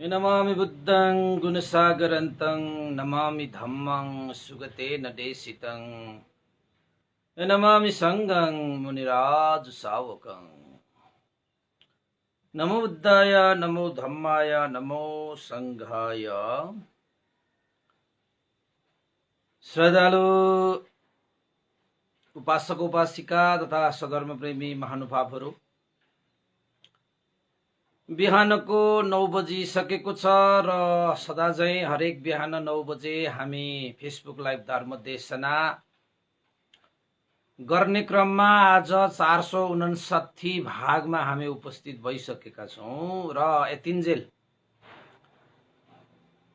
नमामि बुद्धं गुणसागरन्तं नमामि धम्मं सुगतेन देशितं नमामि संघं मुनिराजसावकं। नमो बुद्धाय नमो धम्माय नमो संघाय। श्रद्धालु उपासक उपासिका तथा सधर्म प्रेमी महानुभावहरू, बिहानको 9 बजिसकेको छ र सदाझै हरेक बिहान 9 बजे हामी फेसबुक लाइभ धर्म देशना गर्ने क्रममा आज 459 भागमा हामी उपस्थित भइसकेका छौँ र यतिन्जेल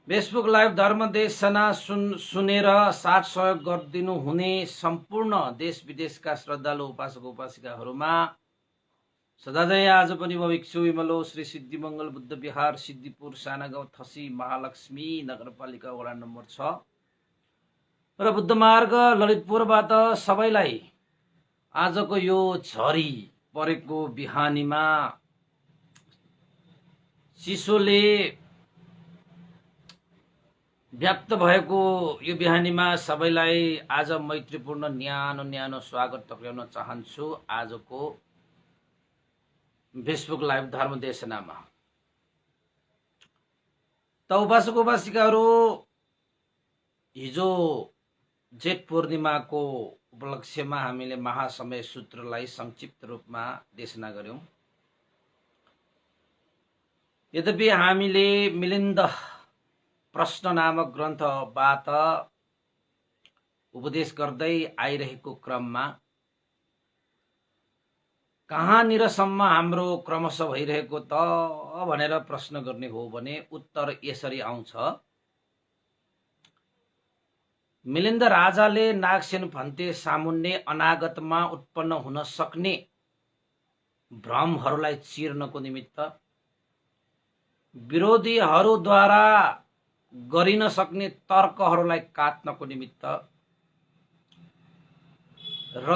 फेसबुक लाइभ धर्म देशना सुनेर साथ सहयोग गरिदिनु हुने सम्पूर्ण देश विदेशका श्रद्धालु उपासक उपासिकाहरूमा सदाझै आज पनि म भिक्षु विमलो श्री सिद्धिमङ्गल बुद्ध विहार सिद्धिपुर साना गाउँ थसी महालक्ष्मी नगरपालिका वडा नम्बर 6 र बुद्ध मार्ग ललितपुरबाट सबैलाई आजको यो झरी परेको बिहानीमा चिसोले व्याप्त भएको यो बिहानीमा सबैलाई आज मैत्रीपूर्ण न्यानो न्यानो स्वागत टक्राउन चाहन्छु। आजको फेसबुक लाइभ धर्म देशनामा त उपासक उपासिकाहरू, हिजो जेठ पूर्णिमाको उपलक्ष्यमा हामीले महासमय सूत्रलाई संक्षिप्त रूपमा देशना गर्यौं। यद्यपि हामीले मिलिन्द प्रश्न नामक ग्रन्थबाट उपदेश गर्दै आइरहेको क्रममा कहाँनिरसम्म हाम्रो क्रमशः भइरहेको त भनेर प्रश्न गर्ने हो भने उत्तर यसरी आउँछ। मिलिन्द राजाले नागसेन भन्ते सामुन्ने अनागतमा उत्पन्न हुन सक्ने भ्रमहरूलाई चिर्नको निमित्त, विरोधीहरूद्वारा गरिन सक्ने तर्कहरूलाई काट्नको निमित्त र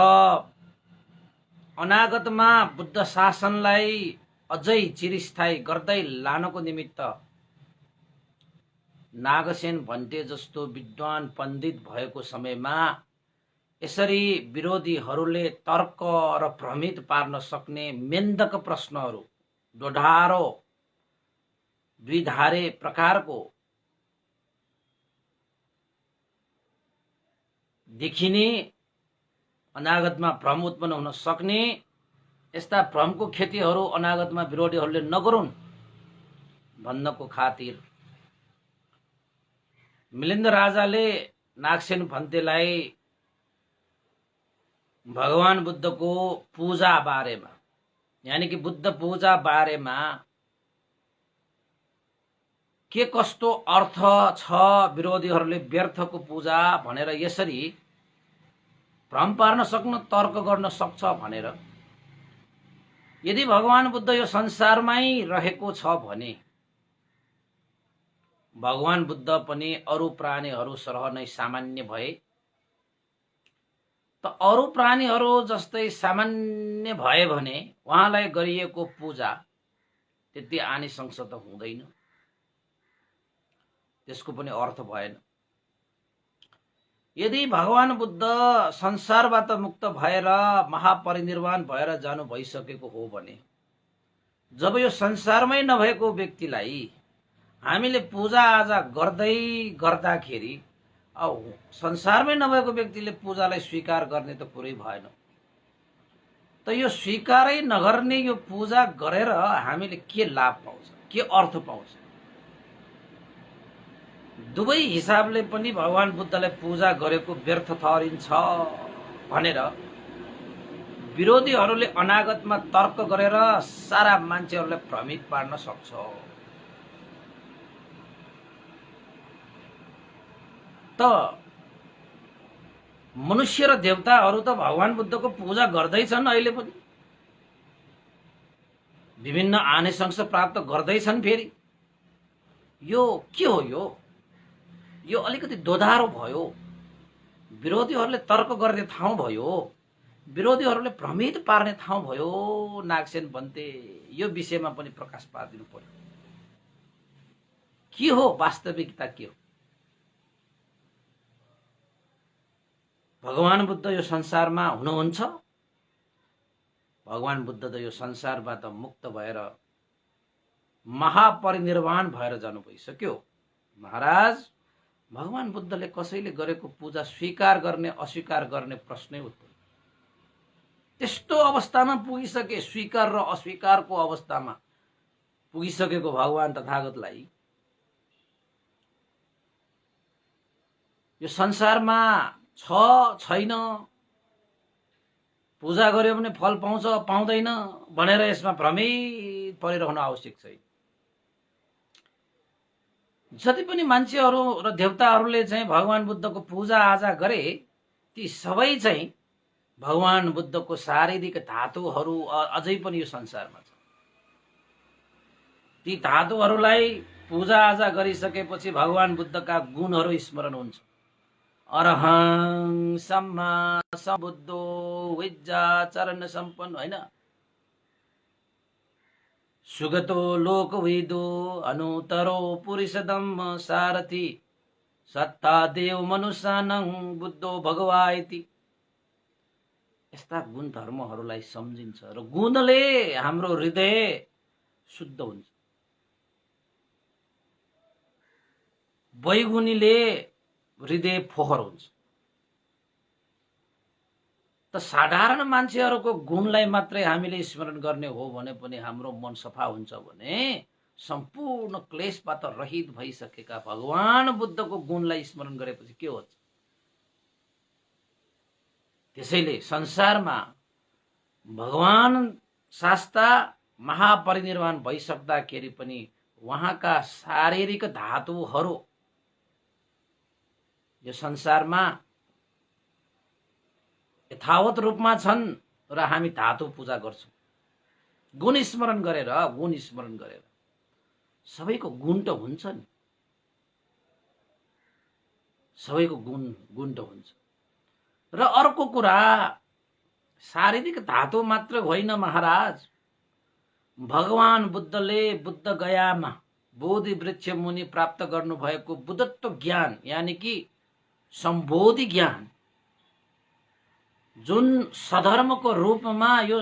अनागतमा बुद्ध शासनलाई अझै चिरस्थायी गर्दै लानको निमित्त नागसेन भन्ते जस्तो विद्वान पण्डित भएको समयमा यसरी विरोधीहरूले तर्क र भ्रमित पार्न सक्ने मेन्दक प्रश्नहरू, डोढारो द्विधारे प्रकारको देखिने, अनागतमा भ्रम उत्पन्न हुन सक्ने यस्ता भ्रमको क्षतिहरू अनागतमा विरोधीहरूले नगरून् भन्नको खातिर मिलिन्द राजाले नागसेन भन्तेलाई भगवान बुद्धको पूजा बारेमा, यानी कि बुद्ध पूजा बारेमा के कस्तो अर्थ छ, विरोधीहरूले व्यर्थको पूजा भनेर यसरी भ्रम पार्न सक्न, तर्क गर्न सक्छ भनेर, यदि भगवान बुद्ध यो संसारमै रहेको छ भने भगवान बुद्ध पनि अरू प्राणीहरू सरह नै सामान्य भए, त अरू प्राणीहरू जस्तै सामान्य भए भने उहाँलाई गरिएको पूजा त्यति आनिशंस त हुँदैन, त्यसको पनि अर्थ भएन। यदि भगवान बुद्ध संसारबाट मुक्त भएर महापरिनिर्वाण भएर जानु भइसकेको हो भने जब यो संसारमै नभएको व्यक्तिलाई हामीले पूजा आजा गर्दै गर्दाखेरि संसारमै नभएको व्यक्तिले पूजालाई स्वीकार गर्ने त कुरै भएन। त यो स्वीकारै नगर्ने यो पूजा गरेर हामीले के लाभ पाउँछ, के अर्थ पाउँछ? दुवै हिसाबले पनि भगवान बुद्धलाई पूजा गरेको व्यर्थ ठहरिन्छ भनेर विरोधीहरूले अनागतमा तर्क गरेर सारा मान्छेहरूलाई भ्रमित पार्न सक्छ। त मनुष्य र देवताहरू त भगवान बुद्धको पूजा गर्दैछन्, अहिले पनि विभिन्न आनिशंस प्राप्त गर्दैछन्। फेरि यो के हो? यो अलिकति दोधारो भयो, विरोधीहरूले तर्क गर्ने ठाउँ भयो, विरोधीहरूले भ्रमित पार्ने ठाउँ भयो। नागसेन भन्ते यो विषयमा पनि प्रकाश पारिदिनु पर्यो। के हो वास्तविकता, के हो? भगवान बुद्ध यो संसारमा हुनुहुन्छ? भगवान बुद्ध त यो संसारबाट मुक्त भएर महापरिनिर्वाण भएर जानु भइसक्यो। महाराज, भगवान बुद्धले कसैले गरेको पूजा स्वीकार गर्ने अस्वीकार गर्ने प्रश्नै उत्तर। त्यस्तो अवस्थामा पुगिसके, स्वीकार र अस्वीकारको अवस्थामा पुगिसकेको भगवान तथागतलाई यो संसारमा छैन, पूजा गर्यो भने फल पाउँछ पाउँदैन भनेर यसमा भ्रमित परिरहनु आवश्यक छैन। जति पनि मान्छेहरू र देवताहरूले चाहिँ भगवान बुद्धको पूजा आजा गरे, ती सबै चाहिँ भगवान बुद्धको शारीरिक धातुहरू अझै पनि यो संसारमा छ। ती धातुहरूलाई पूजा आजा गरिसकेपछि भगवान बुद्धका गुणहरू स्मरण हुन्छ। अरहं सम्मा सम्बुद्धो विद्या चरण सम्पन्न, होइन? सुगतो लोकविदो अनुतरो पुरुषदम सारथी सत्ता देव मनुष्यानं बुद्धो भगवा इति। यस्ता गुण धर्महरूलाई सम्झिन्छ र गुणले हाम्रो हृदय शुद्ध हुन्छ। वैगुणीले हृदय फोहोर हुन्छ। त साधारण मान्छेहरूको गुणलाई मात्रै हामीले स्मरण गर्ने हो भने पनि हाम्रो मन सफा हुन्छ भने सम्पूर्ण क्लेशबाट रहित भइसकेका भगवान बुद्धको गुणलाई स्मरण गरेपछि के हुन्छ? त्यसैले संसारमा भगवान शास्ता महापरिनिर्वाण भइसक्दाखेरि पनि उहाँका शारीरिक धातुहरू यो संसारमा यथावत रूपमा छन् र हामी धातु पूजा गर्छौं। गुण स्मरण गरेर सबैको गुण त हुन्छ नि, सबैको गुण त हुन्छ। र अर्को कुरा, शारीरिक धातु मात्र होइन महाराज, भगवान बुद्धले बुद्ध गयामा बोधि वृक्ष मुनि प्राप्त गर्नु भएको बुद्धत्व ज्ञान यानी कि सम्बोधि ज्ञान, जुन सधर्मको रूपमा यो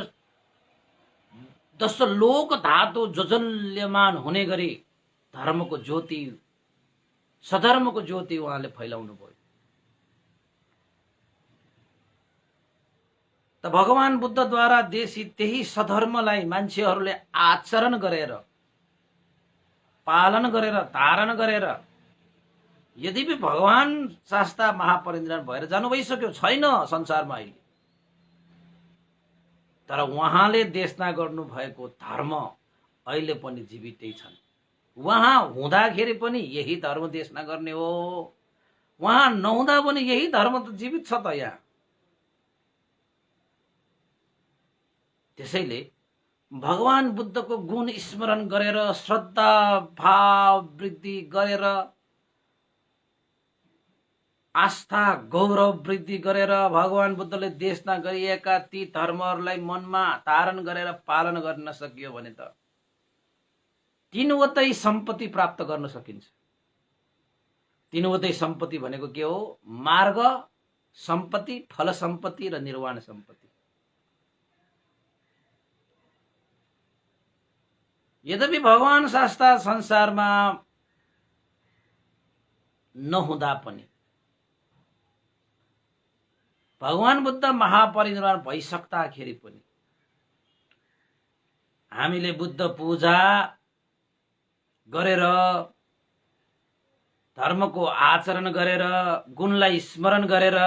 10 लोक धातु जोजल्यमान हुने गरी धर्मको ज्योति, सधर्मको ज्योति उहाँले फैलाउनु भयो। त भगवान बुद्धद्वारा देशी त्यही सधर्मलाई मान्छेहरूले आचरण गरेर, पालन गरेर, धारण गरेर, यद्यपि भगवान शास्ता महापरिनिर्वाण भएर जानु भइसक्यो छैन संसारमा अहिले, तर उहाँले देशना गर्नु भएको धर्म अहिले पनि जीवितै छन्। उहाँ हुँदाखेरि पनि यही धर्म देशना गर्ने हो, उहाँ नहुँदा पनि यही धर्म त जीवित छ त यहाँ। त्यसैले भगवान बुद्धको गुण स्मरण गरेर, श्रद्धा भाव वृद्धि गरेर, आस्था गौरव वृद्धि गरेर भगवान बुद्धले देशना गरिएका ती धर्महरूलाई मनमा धारण गरेर पालन गर्न सकियो भने त तीनवटै सम्पत्ति प्राप्त गर्न सकिन्छ। तीनवटै सम्पत्ति भनेको के हो? मार्ग सम्पत्ति, फल सम्पत्ति र निर्वाण सम्पत्ति। यद्यपि भगवान शास्ता संसारमा नहुँदा पनि, भगवान बुद्ध महापरिनिर्वाण भइसक्दाखेरि पनि हामीले बुद्ध पूजा गरेर, धर्मको आचरण गरेर, गुणलाई स्मरण गरेर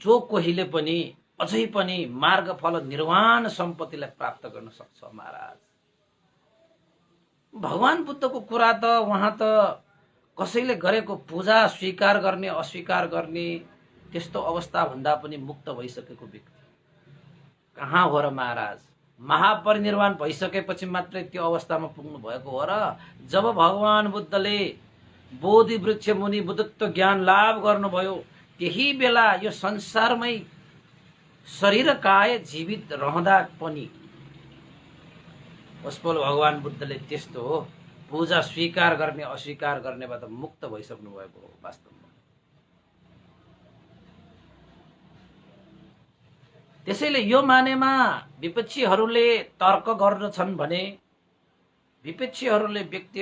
जो कोहीले पनि अझै पनि मार्गफल निर्वाण सम्पत्तिलाई प्राप्त गर्न सक्छ। महाराज, भगवान बुद्धको कुरा त उहाँ त कसैले गरेको पूजा स्वीकार गर्ने अस्वीकार गर्ने त्यस्तो अवस्था भन्दा पनि मुक्त भइसकेको व्यक्ति कहाँ हो र महाराज? महापरिनिर्वाण भइसकेपछि मात्रै त्यो अवस्थामा पुग्नु भएको हो र? जब भगवान बुद्धले बोधि वृक्ष मुनि बुद्धत्व ज्ञान लाभ गर्नुभयो त्यही बेला यो संसारमै शरीर काय जीवित रहँदा पनि उसपल भगवान बुद्धले त्यस्तो हो, पूजा स्वीकार गर्ने अस्वीकार गर्नेबाट मुक्त भइसक्नु भएको हो वास्तवमा। त्यसैले यो मानेमा विपक्षीहरूले तर्क गर्दछन् भने, विपक्षीहरूले व्यक्ति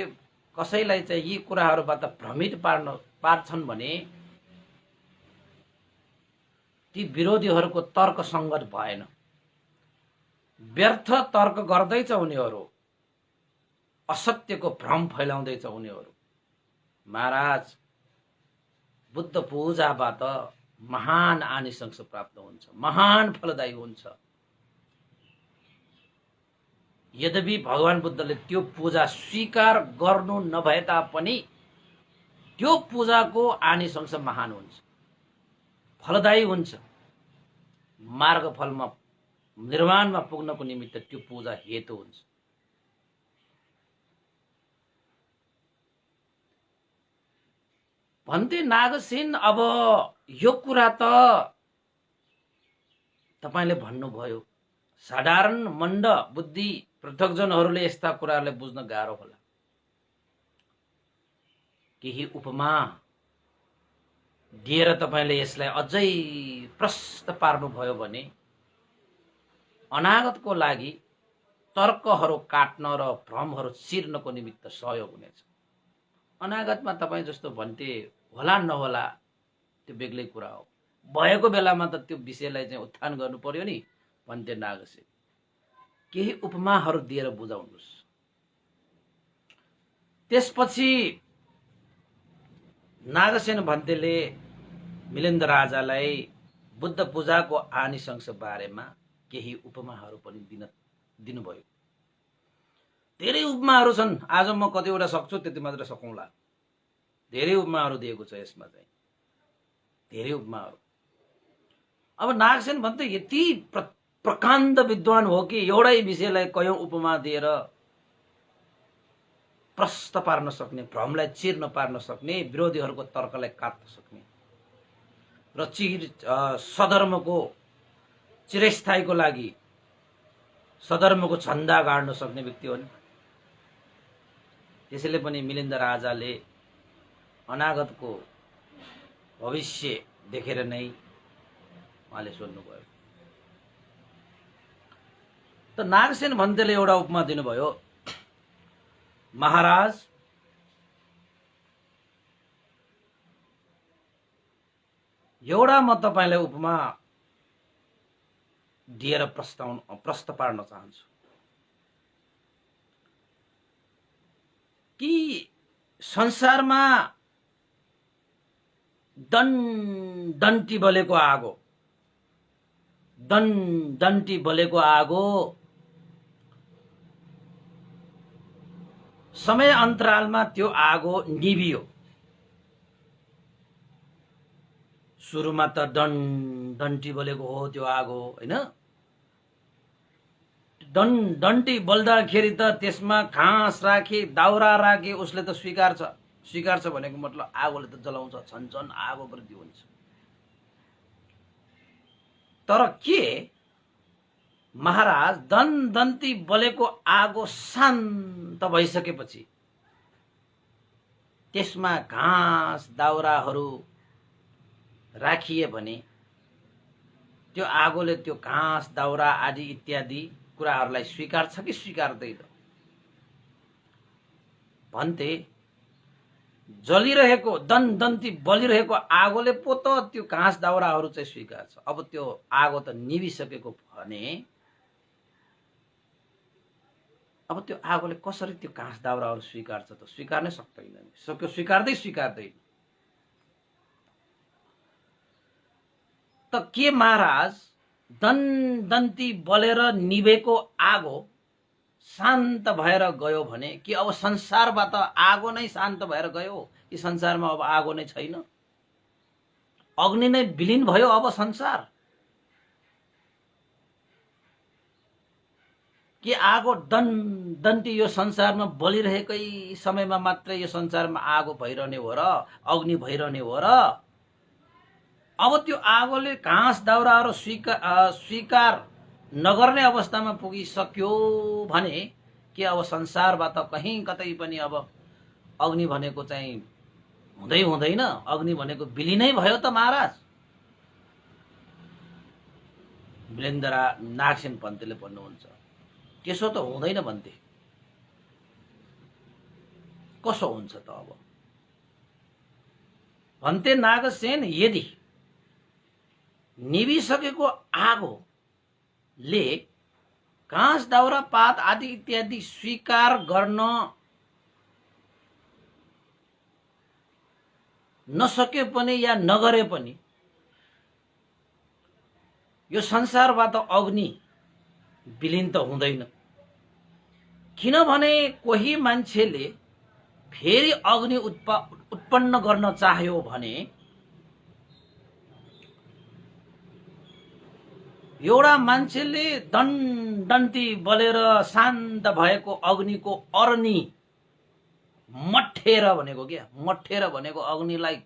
कसैलाई चाहिँ यी कुराहरूबाट भ्रमित पार्छन् भने ती विरोधीहरूको तर्क सङ्गत भएन। व्यर्थ तर्क गर्दैछ उनीहरू, असत्यको भ्रम फैलाउँदैछ उनीहरू। महाराज, बुद्ध पूजाबाट महान आनिसंस प्राप्त हुन्छ, महान फलदायी हुन्छ। यद्यपि भगवान बुद्धले त्यो पूजा स्वीकार गर्नु नभए तापनि त्यो पूजाको आनिसंस महान हुन्छ, फलदायी हुन्छ। मार्गफलमा निर्वाणमा पुग्नको निमित्त त्यो पूजा हेतु हुन्छ। भन्ते नागसेन, अब यो कुरा त तपाईले भन्नुभयो, साधारण मण्ड बुद्धि पृथकजनहरूले यस्ता कुराहरूलाई बुझ्न गाह्रो होला। केही उपमा दिएर तपाईले यसलाई अझै प्रष्ट पार्नुभयो भने अनागतको लागि तर्कहरू काट्न र भ्रमहरू चिर्नको निमित्त सहयोग हुनेछ। अनागतमा तपाईँ जस्तो भन्थे होला नहोला त्यो बेग्लै कुरा हो, भएको बेलामा त त्यो विषयलाई चाहिँ उत्थान गर्नु पर्यो नि। भन्थे नागसेन, केही उपमाहरू दिएर बुझाउनुहोस्। त्यसपछि नागसेन भन्तेले मिलिन्द राजालाई बुद्ध पूजाको आनिसंस बारेमा केही उपमाहरू पनि दिनुभयो। धेरै उपमाहरू छन्, आज म कतिवटा सक्छु त्यति मात्र सकौँला। धेरै उपमाहरू दिएको छ यसमा चाहिँ, धेरै उपमाहरू। अब नागसेन भन्थे यति प्रकाण्ड विद्वान हो कि एउटै विषयलाई कयौं उपमा दिएर प्रष्ट पार्न सक्ने, भ्रमलाई चिर्न पार्न सक्ने, विरोधीहरूको तर्कलाई काट्न सक्ने र सधर्मको चिरस्थायीको लागि सधर्मको झण्डा गाड्न सक्ने व्यक्ति हो नि। त्यसैले पनि मिलिन्द राजाले अनागतको भविष्य देखेर नै उहाँले सोध्नुभयो। त नागसेन भन्तेले एउटा उपमा दिनुभयो, महाराज, एउटा म तपाईलाई उपमा दिएर प्रश्न पार्न चाहन्छु कि संसारमा डन्टी बलेको आगो, डन्टी बलेको आगो समय अन्तरालमा त्यो आगो निभियो। सुरुमा त डन्टी बलेको हो त्यो आगो, हैन? डन्टी बल्दाखेरि त त्यसमा घाँस राखे, दाउरा राखे, उसले त स्वीकार छ भनेको मतलब आगोले त जलाउँछ, छन्छन आगो वृद्धि हुन्छ। तर के महाराज, दन्ती बलेको आगो शान्त भइसकेपछि त्यसमा घाँस दाउराहरू राखिए भने त्यो आगोले त्यो घाँस दाउरा आदि इत्यादि कुराहरूलाई स्वीकार्छ कि स्वीकार्दैन? भन्थे जलिरहेको दन्ती बलिरहेको आगोले पो त त्यो घाँस दाउराहरू चाहिँ स्वीकार्छ। अब त्यो आगो त निभिसकेको भने अब त्यो आगोले कसरी त्यो घाँस दाउराहरू स्वीकार्छ त? स्वीकार्नै सक्दैन नि, स्वीकार्दैन। त के महाराज, दन्ती बलेर निभेको आगो शान्त भएर गयो भने कि अब संसारबाट आगो नै शान्त भएर गयो कि संसारमा अब आगो नै छैन? अग्नि नै विलीन भयो अब संसार? कि आगो दन्ती यो संसारमा बलिरहेकै समयमा मात्रै यो संसारमा आगो भइरहने हो र, अग्नि भइरहने हो र? अब त्यो आगोले घाँस दाउराहरू स्वीकार नगर्ने अवस्थामा पुगिसक्यो भने के अब संसारबाट कहीँ कतै पनि अब अग्नि भनेको चाहिँ हुँदै हुँदैन, अग्नि भनेको विलिनै भयो त महाराज। वीरेन्द्र नागसेन पन्तले भन्नुहुन्छ त्यसो त हुँदैन भन्थे। कसो हुन्छ त अब भन्थे नागसेन, यदि निभिसकेको आगोले घाँस दाउरा पात आदि इत्यादि स्वीकार गर्न नसके पनि या नगरे पनि यो संसारबाट अग्नि विलीन त हुँदैन। किनभने कोही मान्छेले फेरि अग्नि उत्पन्न गर्न चाह्यो भने एउटा मान्छेले दण्डन्ती बलेर शान्त भएको अग्निको अरनी मट्ठेर भनेको क्या, मट्ठेर भनेको अग्निलाई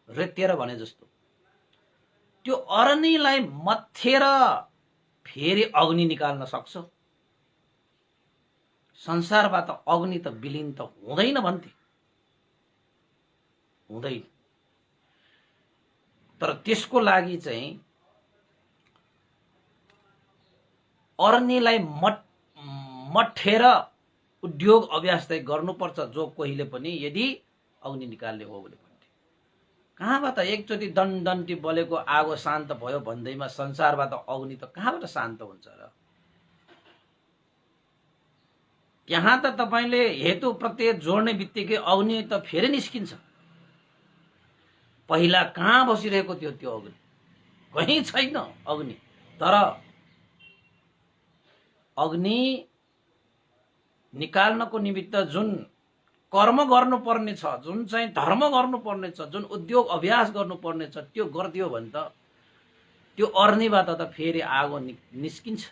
रेतेर भने जस्तो, त्यो अरनीलाई मथेर फेरि अग्नि निकाल्न सक्छ। संसारबाट अग्नि त विलीन त हुँदैन भन्थे, हुँदैन। तर त्यसको लागि चाहिँ अरनीलाई मट्ठेर उद्योग अभ्यास चाहिँ गर्नुपर्छ जो कोहीले पनि यदि अग्नि निकाल्ने हो भने भन्थे। कहाँबाट एकचोटि दण्डन्ती बलेको आगो शान्त भयो भन्दैमा संसारबाट अग्नि त कहाँबाट शान्त हुन्छ र? यहाँ त तपाईले हेतु प्रत्यय जोड्ने बित्तिकै अग्नि त फेरि निस्किन्छ। पहिला कहाँ बसिरहेको थियो त्यो अग्नि? कहीँ छैन अग्नि। तर अग्नि निकाल्नको निमित्त जुन कर्म गर्नुपर्ने छ, जुन चाहिँ धर्म गर्नुपर्ने छ, जुन उद्योग अभ्यास गर्नुपर्ने छ, त्यो गरिदियो भने त त्यो अग्निबाट त फेरि आगो निस्किन्छ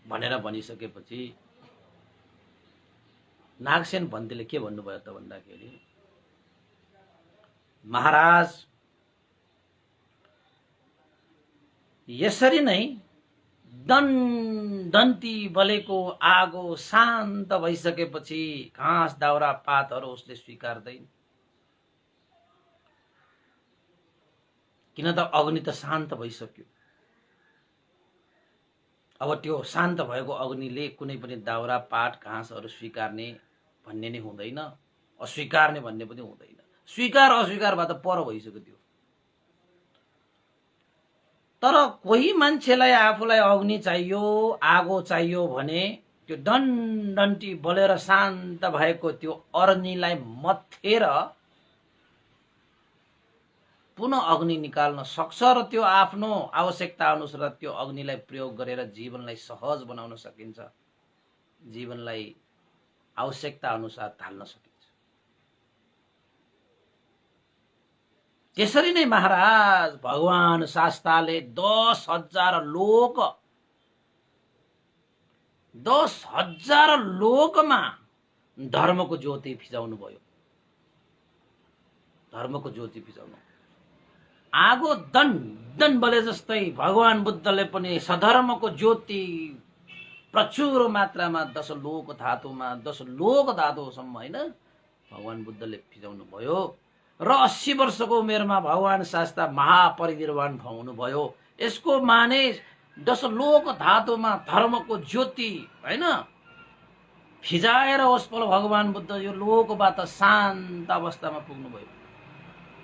भनेर भनिसकेपछि नागसेन पन्तले के भन्नुभयो त भन्दाखेरि, महाराज यसरी नै दण्डन्ती बलेको आगो शान्त भइसकेपछि घाँस दाउरा पातहरू उसले स्वीकार्दैन। किन त अग्नि त शान्त भइसक्यो। अब त्यो शान्त भएको अग्निले कुनै पनि दाउरा पात घाँसहरू स्वीकार्ने भन्ने नै हुँदैन, अस्वीकार्ने भन्ने पनि हुँदैन। स्वीकार अस्वीकारबाट पर भइसक्यो त्यो। तर कोही मान्छेलाई आफूलाई अग्नि चाहियो, आगो चाहियो भने त्यो दण्डन्ती बलेर शान्त भएको त्यो अग्निलाई मथेर पुनः अग्नि निकाल्न सक्छ र त्यो आफ्नो आवश्यकता अनुसार त्यो अग्निलाई प्रयोग गरेर जीवनलाई सहज बनाउन सकिन्छ, जीवनलाई आवश्यकता अनुसार ढाल्न सकिन्छ। त्यसरी नै महाराज भगवान शास्ताले 10,000 लोकमा धर्मको ज्योति फिजाउनु भयो। धर्मको ज्योति फिजाउनु आगो दण्डन बले जस्तै भगवान बुद्धले पनि सधर्मको ज्योति प्रचुर मात्रामा 10 लोक धातुसम्म हैन भगवान बुद्धले फिजाउनु भयो। र 80 वर्षको उमेरमा भगवान शास्ता महापरिनिर्वाण हुनुभयो। यसको माने 10 लोक धातुमा धर्मको ज्योति हैन फिजाएर उसपल भगवान बुद्ध यो लोकबाट शान्त अवस्थामा पुग्नुभयो।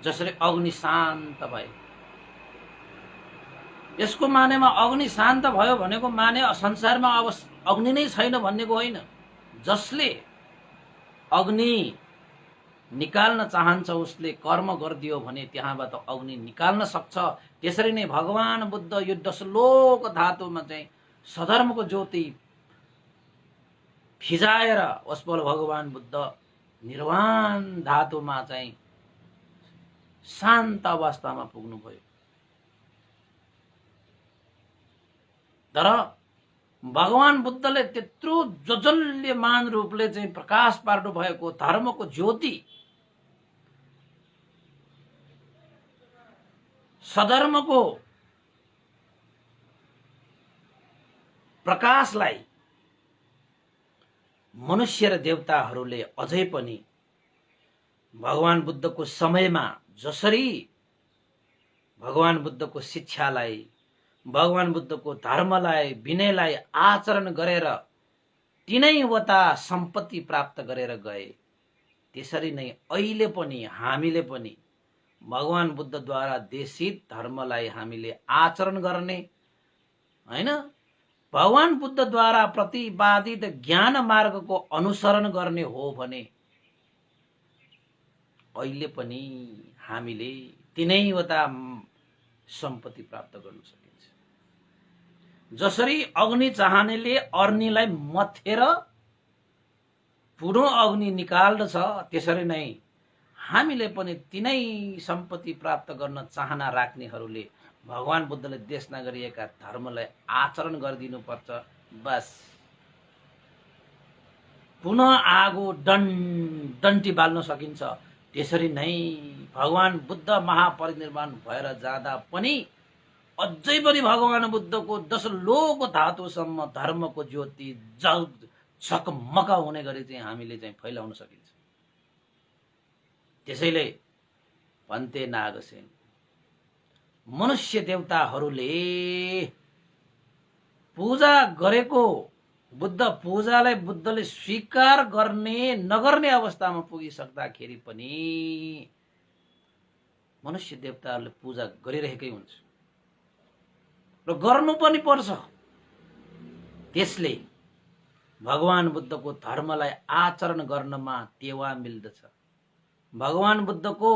जसरी अग्नि शान्त भए, यसको मानेमा अग्नि शान्त भयो भनेको माने संसारमा अब अग्नि नै छैन भन्नेको होइन। जसले अग्नि निकाल्न चाहन्छ उसले कर्म गरिदियो भने त्यहाँबाट अग्नि निकाल्न सक्छ। त्यसरी नै भगवान बुद्ध यो 10 लोक धातुमा चाहिँ सधर्मको ज्योति फिजाएर उसपल भगवान बुद्ध निर्वाण धातुमा चाहिँ शान्त अवस्थामा पुग्नुभयो। तर भगवान बुद्धले त्यत्रो जजल्यमान रूपले चाहिँ प्रकाश पार्नु भएको धर्मको ज्योति सधर्मको प्रकाशलाई मनुष्य र देवताहरूले अझै पनि भगवान बुद्धको समयमा जसरी भगवान बुद्धको शिक्षालाई, भगवान बुद्धको धर्मलाई, विनयलाई आचरण गरेर तिनैवटा सम्पत्ति प्राप्त गरेर गए, त्यसरी नै अहिले पनि हामीले पनि भगवान बुद्धद्वारा देशित धर्मलाई हामीले आचरण गर्ने, हैन, भगवान बुद्धद्वारा प्रतिपादित ज्ञान मार्गको अनुसरण गर्ने हो भने अहिले पनि हामीले तिनैवटा सम्पत्ति प्राप्त गर्न सकिन्छ। जसरी अग्नि चाहनेले अग्निलाई मथेर पुनः अग्नि निकाल्दछ, त्यसरी नै हामीले पनि तिनै सम्पत्ति प्राप्त गर्न चाहना राख्नेहरूले भगवान बुद्धले देशना गरिएका धर्मलाई आचरण गरिदिनुपर्छ। बस पुनः आगो डन्टी बाल्न सकिन्छ। त्यसरी नै भगवान बुद्ध महापरिनिर्वाण भएर जाँदा पनि अझै पनि भगवान बुद्धको 10 लोक धातुसम्म धर्मको ज्योति झकमक हुने गरी चाहिँ हामीले चाहिँ फैलाउन सकिन्छ। त्यसैले भन्ते नागसेन, मनुष्य देवताहरूले पूजा गरेको बुद्ध पूजालाई बुद्धले स्वीकार गर्ने नगर्ने अवस्थामा पुगिसक्दाखेरि पनि मनुष्य देवताहरूले पूजा गरिरहेकै हुन्छ र गर्नु पनि पर्छ। त्यसले भगवान बुद्धको धर्मलाई आचरण गर्नमा टेवा मिल्दछ, भगवान बुद्धको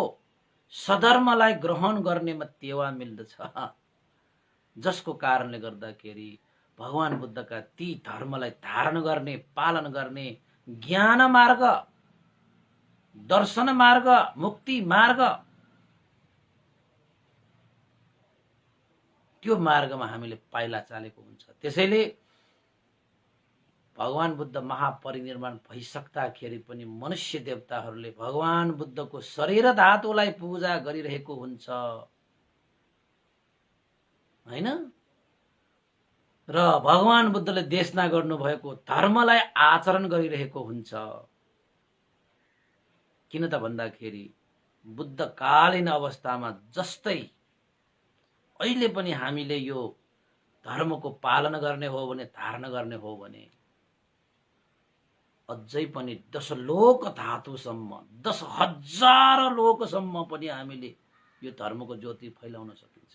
सधर्मलाई ग्रहण गर्नेमा टेवा मिल्दछ, जसको कारणले गर्दाखेरि भगवान बुद्धका ती धर्मलाई धारण गर्ने, पालन गर्ने ज्ञान मार्ग, दर्शन मार्ग, मुक्ति मार्ग, त्यो मार्गमा हामीले पाइला चालेको हुन्छ। त्यसैले भगवान बुद्ध महापरिनिर्वाण भइसक्दाखेरि पनि मनुष्य देवताहरूले भगवान बुद्धको शरीर धातुलाई पूजा गरिरहेको हुन्छ, हैन, र भगवान बुद्धले देशना गर्नुभएको धर्मलाई आचरण गरिरहेको हुन्छ। किन त भन्दाखेरि बुद्धकालीन अवस्थामा जस्तै अहिले पनि हामीले यो धर्मको पालन गर्ने हो भने, धारण गर्ने हो भने अझै पनि 10 लोक धातुसम्म, 10,000 लोकसम्म पनि हामीले यो धर्मको ज्योति फैलाउन सकिन्छ।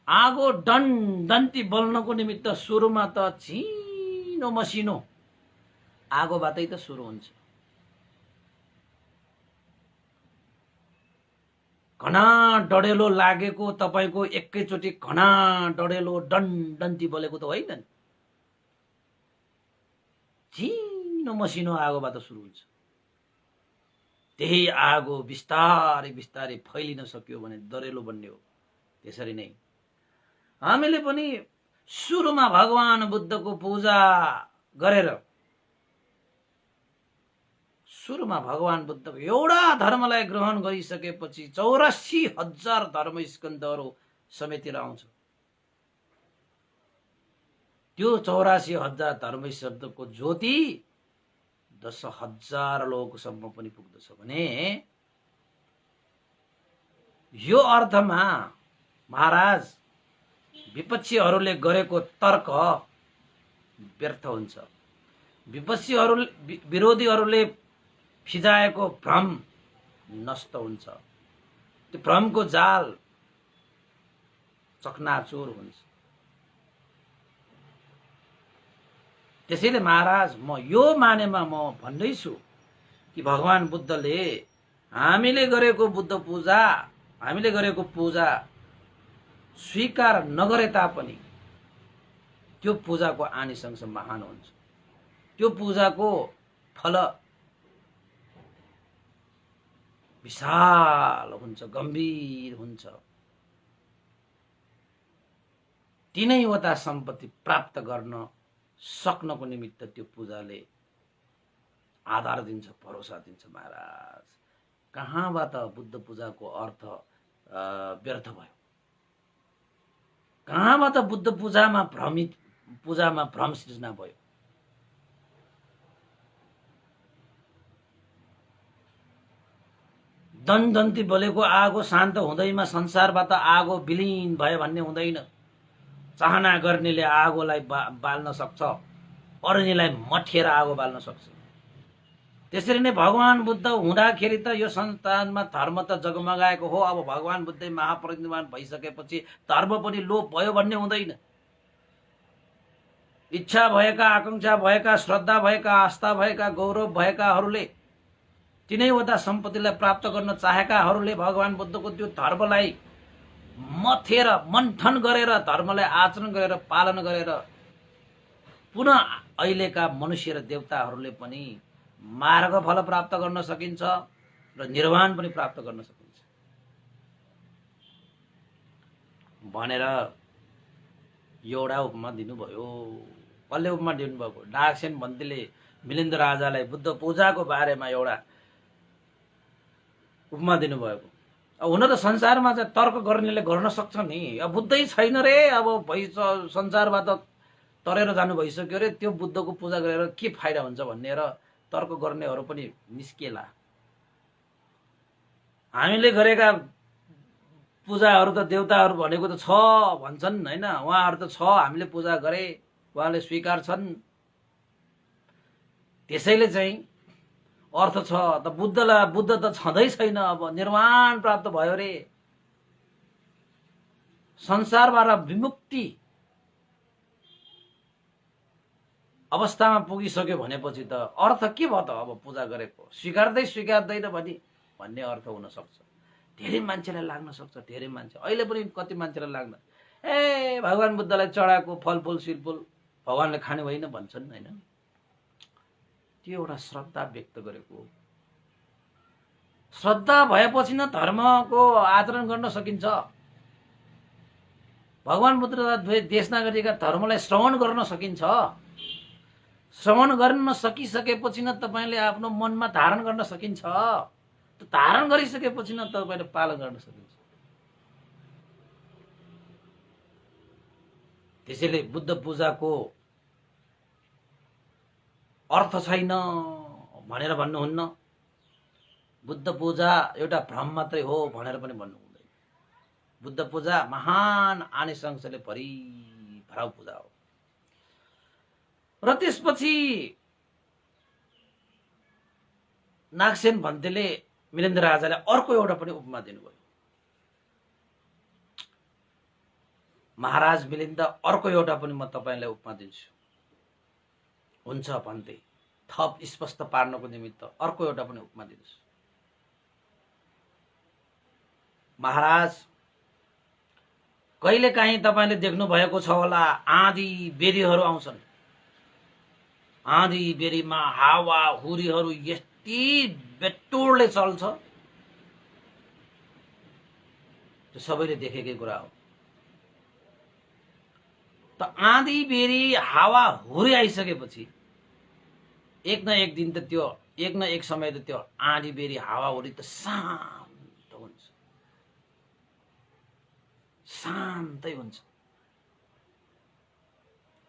आगो डन्टी बल्नको निमित्त सुरुमा त छिनो मसिनो आगोबाटै त सुरु हुन्छ। घना डढेलो लागेको तपाईको एकैचोटि घना डढेलो डन्टी बलेको त होइन नि, छिनो मसिनो आगोबाट सुरु हुन्छ। त्यही आगो बिस्तारै बिस्तारै फैलिन सक्यो भने डढेलो बन्ने हो। त्यसरी नै हामीले पनि सुरुमा भगवान बुद्धको पूजा गरेर, सुरुमा भगवान बुद्धको एउटा धर्मलाई ग्रहण गरिसकेपछि 84,000 धर्म स्कन्धहरू समेटेर आउँछ। त्यो 84,000 धर्म शब्दको ज्योति 10,000 लोकसम्म पनि पुग्दछ भने यो अर्थमा महाराज विपक्षीहरूले गरेको तर्क व्यर्थ हुन्छ। विरोधीहरूले फिजाएको भ्रम नष्ट हुन्छ। त्यो भ्रमको जाल चकनाचुर हुन्छ। त्यसैले महाराज म यो मानेमा म भन्दैछु कि भगवान बुद्धले हामीले गरेको पूजा स्वीकार नगरे तापनि त्यो पूजाको आनिसंस महान हुन्छ। त्यो पूजाको फल विशाल हुन्छ, गम्भीर हुन्छ। तीनैवटा सम्पत्ति प्राप्त गर्न सक्नको निमित्त त्यो पूजाले आधार दिन्छ, भरोसा दिन्छ। महाराज कहाँबाट बुद्ध पूजाको अर्थ व्यर्थ भयो? कहाँबाट बुद्ध पूजामा भ्रम सृजना भयो? दनदन्ती बोलेको आगो शान्त हुँदैमा संसारबाट आगो विलीन भयो भन्ने हुँदैन। चाहना गर्नेले आगोलाई बाल्न सक्छ, अरूलाई मठेर आगो बाल्न सक्छ। त्यसरी नै भगवान बुद्ध हुँदाखेरि त यो संस्थानमा धर्म त जगमगाएको हो। अब भगवान बुद्ध महापरिनिर्वाण भइसकेपछि धर्म पनि लोप भयो भन्ने हुँदैन। इच्छा भएका, आकांक्षा भएका, श्रद्धा भएका, आस्था भएका, गौरव भएकाहरूले, तिनैवटा सम्पत्तिलाई प्राप्त गर्न चाहेकाहरूले भगवान बुद्धको त्यो धर्मलाई मथेर मन्थन गरेर, धर्मलाई आचरण गरेर, पालन गरेर पुनः अहिलेका मनुष्य र देवताहरूले पनि मार्ग फल प्राप्त गर्न सकिन्छ र निर्वाण पनि प्राप्त गर्न सकिन्छ भनेर एउटा उपमा दिनुभयो। कसले उपमा दिनुभएको? डाक्सेन भन्तीले मिलिन्द राजालाई बुद्ध पूजाको बारेमा एउटा उपमा दिनुभएको। अब हुन त संसारमा चाहिँ तर्क गर्नेले गर्न सक्छ नि। अब बुद्धै छैन रे, अब संसारबाट तरेर जानु भइसक्यो रे, त्यो बुद्धको पूजा गरेर के फाइदा हुन्छ भन्ने र तर्क गर्नेहरू पनि निस्केला। हामीले गरेका पूजाहरू त देवताहरू भनेको त छ भन्छन् हैन, उहाँहरू त छ, हामीले पूजा गरे, उहाँले स्वीकार्छन्। त्यसैले चाहिँ अर्थ छ त बुद्ध त छँदै छैन। अब निर्वाण प्राप्त भयो रे, संसारबाट विमुक्ति अवस्थामा पुगिसक्यो भनेपछि त अर्थ के भयो त? अब पूजा गरेको स्वीकार्दैन भन्ने अर्थ हुन सक्छ। धेरै मान्छेलाई लाग्न सक्छ, धेरै मान्छे अहिले पनि कति मान्छेलाई लाग्न, ए भगवान बुद्धलाई चढाएको फलफुल सिलफुल भगवानले खाने होइन भन्छन् हैन। त्यो एउटा श्रद्धा व्यक्त गरेको। श्रद्धा भएपछि न धर्मको आचरण गर्न सकिन्छ। भगवान बुद्धले देशना गरेका धर्मलाई श्रवण गर्न सकिन्छ। श्रवण गर्न सकिसकेपछि न तपाईले आफ्नो मनमा धारण गर्न सकिन्छ। त्यो धारण गरिसकेपछि न तपाईले पालन गर्न सकिन्छ। त्यसैले बुद्ध पूजाको अर्थ छैन भनेर भन्नुहुन्न, बुद्ध पूजा एउटा भ्रम मात्रै हो भनेर पनि भन्नु हुँदैन। बुद्ध पूजा महान आनिसंसले भरा पूजा हो। र त्यसपछि नागसेन भन्तेले मिलिन्द राजालाई अर्को एउटा पनि उपमा दिनुभयो। महाराज मिलिन्द, अर्को एउटा पनि म तपाईलाई उपमा दिन्छु। हुन्छ भन्दै थप स्पष्ट पार्नको निमित्त अर्को एउटा पनि उपमा दिन्छु। महाराज, कहिलेकाहीँ तपाईले देख्नु भएको छ होला, आँधी बेरीहरू आउँछन्। आँधी बेरीमा हावा हुरीहरू यति बेटोडले चल्छ, त्यो सबैले देखेकै कुरा हो। त आँधी बेरी हावा हुरी आइसकेपछि एक न एक दिन त त्यो, एक न एक समय त त्यो आँधी बेरी हावा हुरी त शान्त हुन्छ, शान्तै हुन्छ।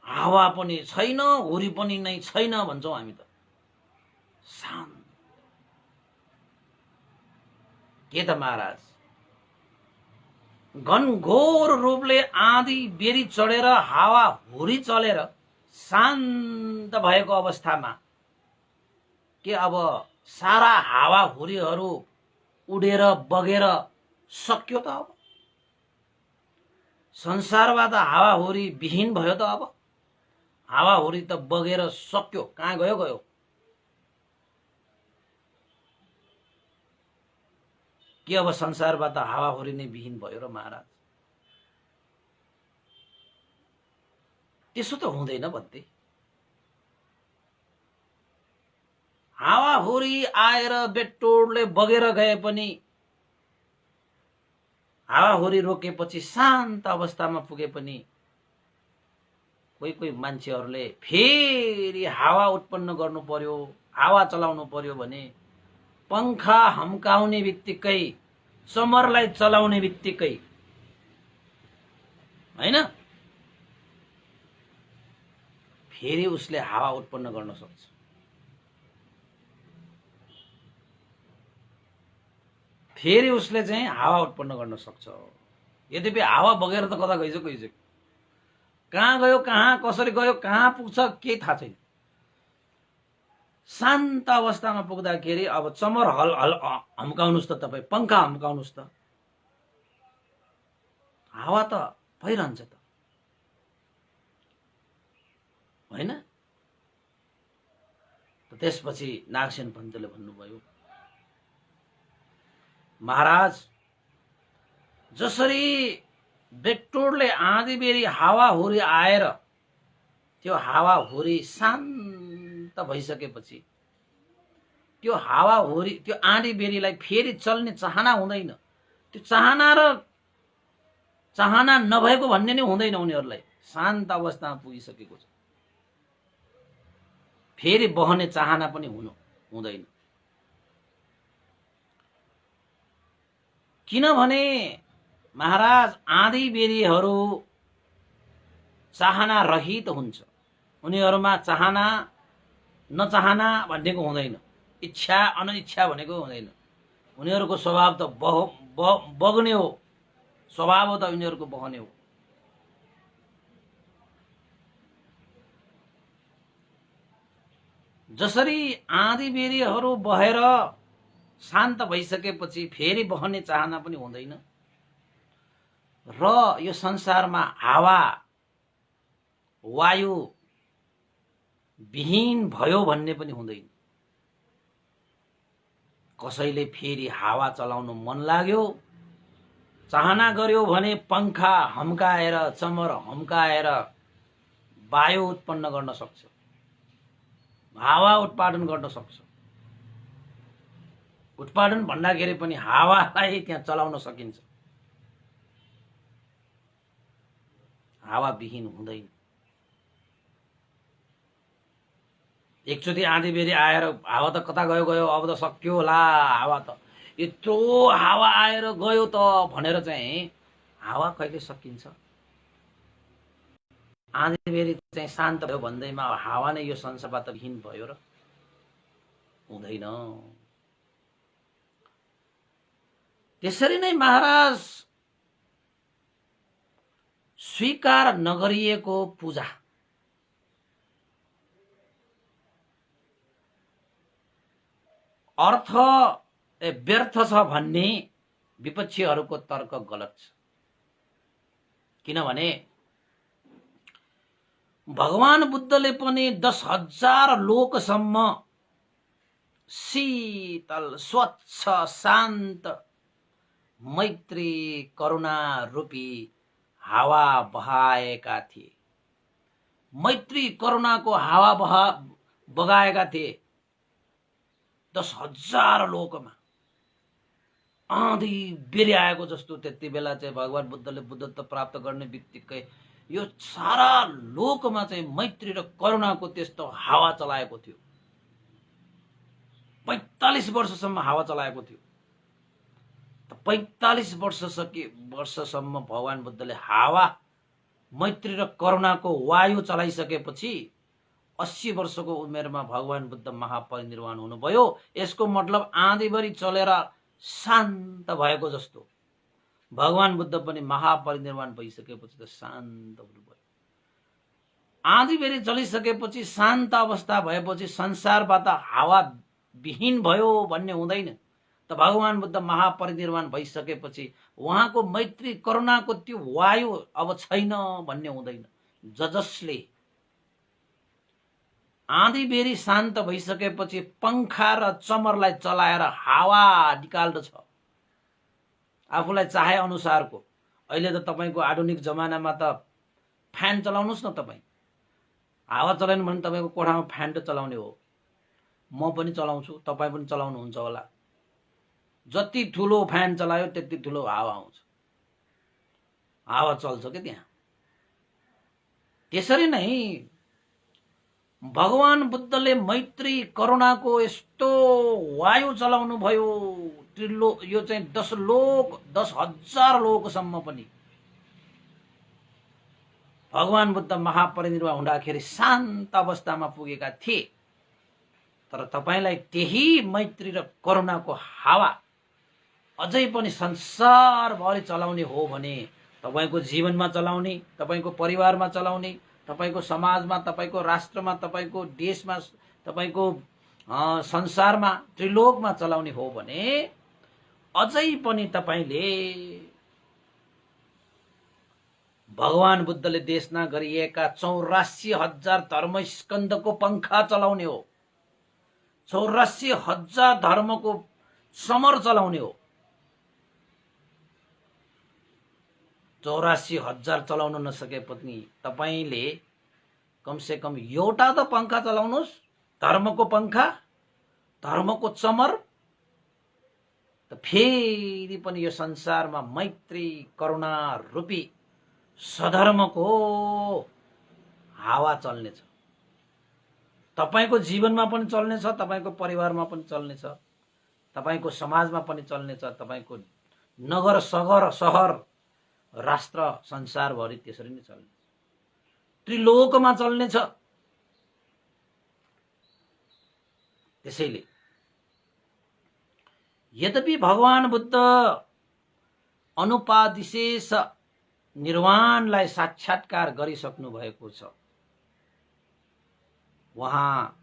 हावा पनि छैन, हुरी पनि नै छैन भन्छौँ हामी त। शान्त के त महाराज? घनघोर रूपले आँधी बेरी चढेर हावा हुरी चलेर शान्त भएको अवस्थामा के अब सारा हावा हुरीहरू उडेर बगेर सक्यो त? अब संसारबाट हावा हुरी विहीन भयो त? अब हावा हुरी त बगेर सक्यो, कहाँ गयो? के अब संसारबाट हावा हुरी नै विहीन भयो र महाराज? त्यसो त हुँदैन भन्थे। हावा हुरी आएर बेटोडले बगेर गए पनि, हावा हुरी रोकेपछि शान्त अवस्थामा पुगे पनि कोही मान्छेहरूले फेरि हावा उत्पन्न गर्नु पर्यो, हावा चलाउनु पर्यो भने पंखा हम्काउने बित्तिकै, समरलाई चलाउने बित्तिकै हैन, फेरि उसले हावा उत्पन्न गर्न सक्छ। फेरि उसले चाहिँ हावा उत्पन्न गर्न सक्छ। यद्यपि हावा बगेर त कता गइसक्यो, गइसक्यो, कहाँ गयो, कहाँ कसरी गयो, कहाँ पुग्छ केही थाहा छैन। शान्त अवस्थामा पुग्दाखेरि अब चमर हल हल हम्काउनुहोस् त, तपाईँ पंखा हम्काउनुहोस् त, हावा त भइरहन्छ त, होइन? त्यसपछि नागसेन पन्तले भन्नुभयो, महाराज जसरी बेक्टोरले आँधीबेरी हावाहुरी आएर त्यो हावाहुरी शान्त भइसकेपछि त्यो हावाहुरी त्यो आँधीबेरीलाई फेरि चल्ने चाहना हुँदैन। त्यो चाहना नभएको भन्ने नै हुँदैन। उनीहरूलाई शान्त अवस्थामा पुगिसकेको छ, फेरि बहने चाहना पनि हुँदैन। किनभने महाराज आँधीबेरीहरू चाहना रहित हुन्छ। उनीहरूमा चाहना नचाहना भनेको हुँदैन, इच्छा अनिच्छा भनेको हुँदैन। उनीहरूको स्वभाव त बग्ने हो, स्वभाव त उनीहरूको बहने हो। जसरी आँधीबेरीहरू बहेर शान्त भइसकेपछि फेरि बहने चाहना पनि हुँदैन र यो संसारमा हावा वायु विहीन भयो भन्ने पनि हुँदैन। कसैले फेरि हावा चलाउन मन लाग्यो, चाहना गर्यो भने पंखा हम्काएर चमर हम्काएर वायु उत्पन्न गर्न सक्छ, हावा उत्पादन गर्न सक्छ। उत्पादन भन्दाखेरि पनि हावालाई त्यहाँ चलाउन सकिन्छ, हावा विहीन हुँदैन। एकचोटि आँधीबेरी आएर हावा त कता गयो गयो, अब त सक्यो होला हावा, त यत्रो हावा आएर गयो त भनेर चाहिँ हावा कहिले सकिन्छ? आँधीबेरी चाहिँ शान्त भयो भन्दैमा हावा नै यो संसारबाट विहीन भयो र? हुँदैन। त्यसरी नै महाराज स्वीकार नगरिएको पूजा अर्थ व्यर्थ छ भन्ने विपक्षीहरूको तर्क गलत छ। किनभने भगवान बुद्धले पनि 10,000 लोकसम्म शीतल स्वच्छ शान्त मैत्री करुणा रूपी हावा बहाएका थिए। मैत्री करुणाको हावा बगाएका थिए 10,000 लोकमा। आँधी बेरी आएको जस्तो त्यति बेला चाहिँ भगवान बुद्धले बुद्धत्व प्राप्त गर्ने बित्तिकै यो सारा लोकमा चाहिँ मैत्री र करुणाको त्यस्तो हावा चलाएको थियो। 45 वर्षसम्म हावा चलाएको थियो। 45 वर्षसम्म भगवान बुद्धले हावा मैत्री र करुणाको वायु चलाइसकेपछि 80 वर्षको उमेरमा भगवान बुद्ध महापरिनिर्वाण हुनुभयो। यसको मतलब आँधीभरि चलेर शान्त भएको जस्तो भगवान बुद्ध पनि महापरिनिर्वाण भइसकेपछि त शान्त हुनुभयो। आँधीभरि चलिसकेपछि शान्त अवस्था भएपछि संसारबाट हावा विहीन भयो भन्ने हुँदैन। त भगवान बुद्ध महापरिनिर्वाण भइसकेपछि उहाँको मैत्री करुणाको त्यो वायु अब छैन भन्ने हुँदैन। जसले आँधीबेरी शान्त भइसकेपछि पंखा र चमरलाई चलाएर हावा निकाल्दछ आफूलाई चाहे अनुसारको। अहिले त तपाईको आधुनिक जमानामा त फ्यान चलाउनुस् न। तपाईँ हावा चलाउनु भने तपाईको कोठामा फ्यान त चलाउने हो। म पनि चलाउँछु, तपाईँ पनि चलाउनुहुन्छ होला। जति ठुलो फ्यान चलायो त्यति ठुलो हावा आउँछ, हावा चल्छ के त्यहाँ। त्यसरी नै भगवान बुद्धले मैत्री करुणाको यस्तो वायु चलाउनु भयो। यो चाहिँ 10,000 लोकसम्म पनि भगवान बुद्ध महापरिनिर्वाण हुँदाखेरि शान्त अवस्थामा पुगेका थिए। तर तपाईलाई त्यही मैत्री र करुणाको हावा अझै पनि संसारभरि चलाउने हो भने, तपाईको जीवनमा चलाउने, तपाईको परिवारमा चलाउने, तपाईको समाजमा, तपाईको राष्ट्रमा, तपाईको देशमा, तपाईको संसारमा, त्रिलोकमा चलाउने हो भने अझै पनि तपाईले भगवान बुद्धले देशना गरिएका 84,000 धर्मस्कन्धको पंखा चलाउने हो। 84,000 धर्मको समर चलाउने हो। 84,000 चलाउन नसके पनि तपाईले कमसे कम एउटा त पंखा चलाउनुस्, धर्मको पंखा, धर्मको चमर। त फेरि पनि यो संसारमा मैत्री करुणा रूपी सधर्मको हावा चल्नेछ। तपाईको जीवनमा पनि चल्नेछ, तपाईको परिवारमा पनि चल्नेछ, तपाईको समाजमा पनि चल्नेछ, तपाईको नगर सहर राष्ट्र संसारभरि त्यसरी नै चल्नेछ, त्रिलोकमा चल्नेछ। त्यसैले यद्यपि भगवान बुद्ध अनुपादिशेष निर्वाणलाई साक्षात्कार गरिसक्नु भएको छ, उहाँ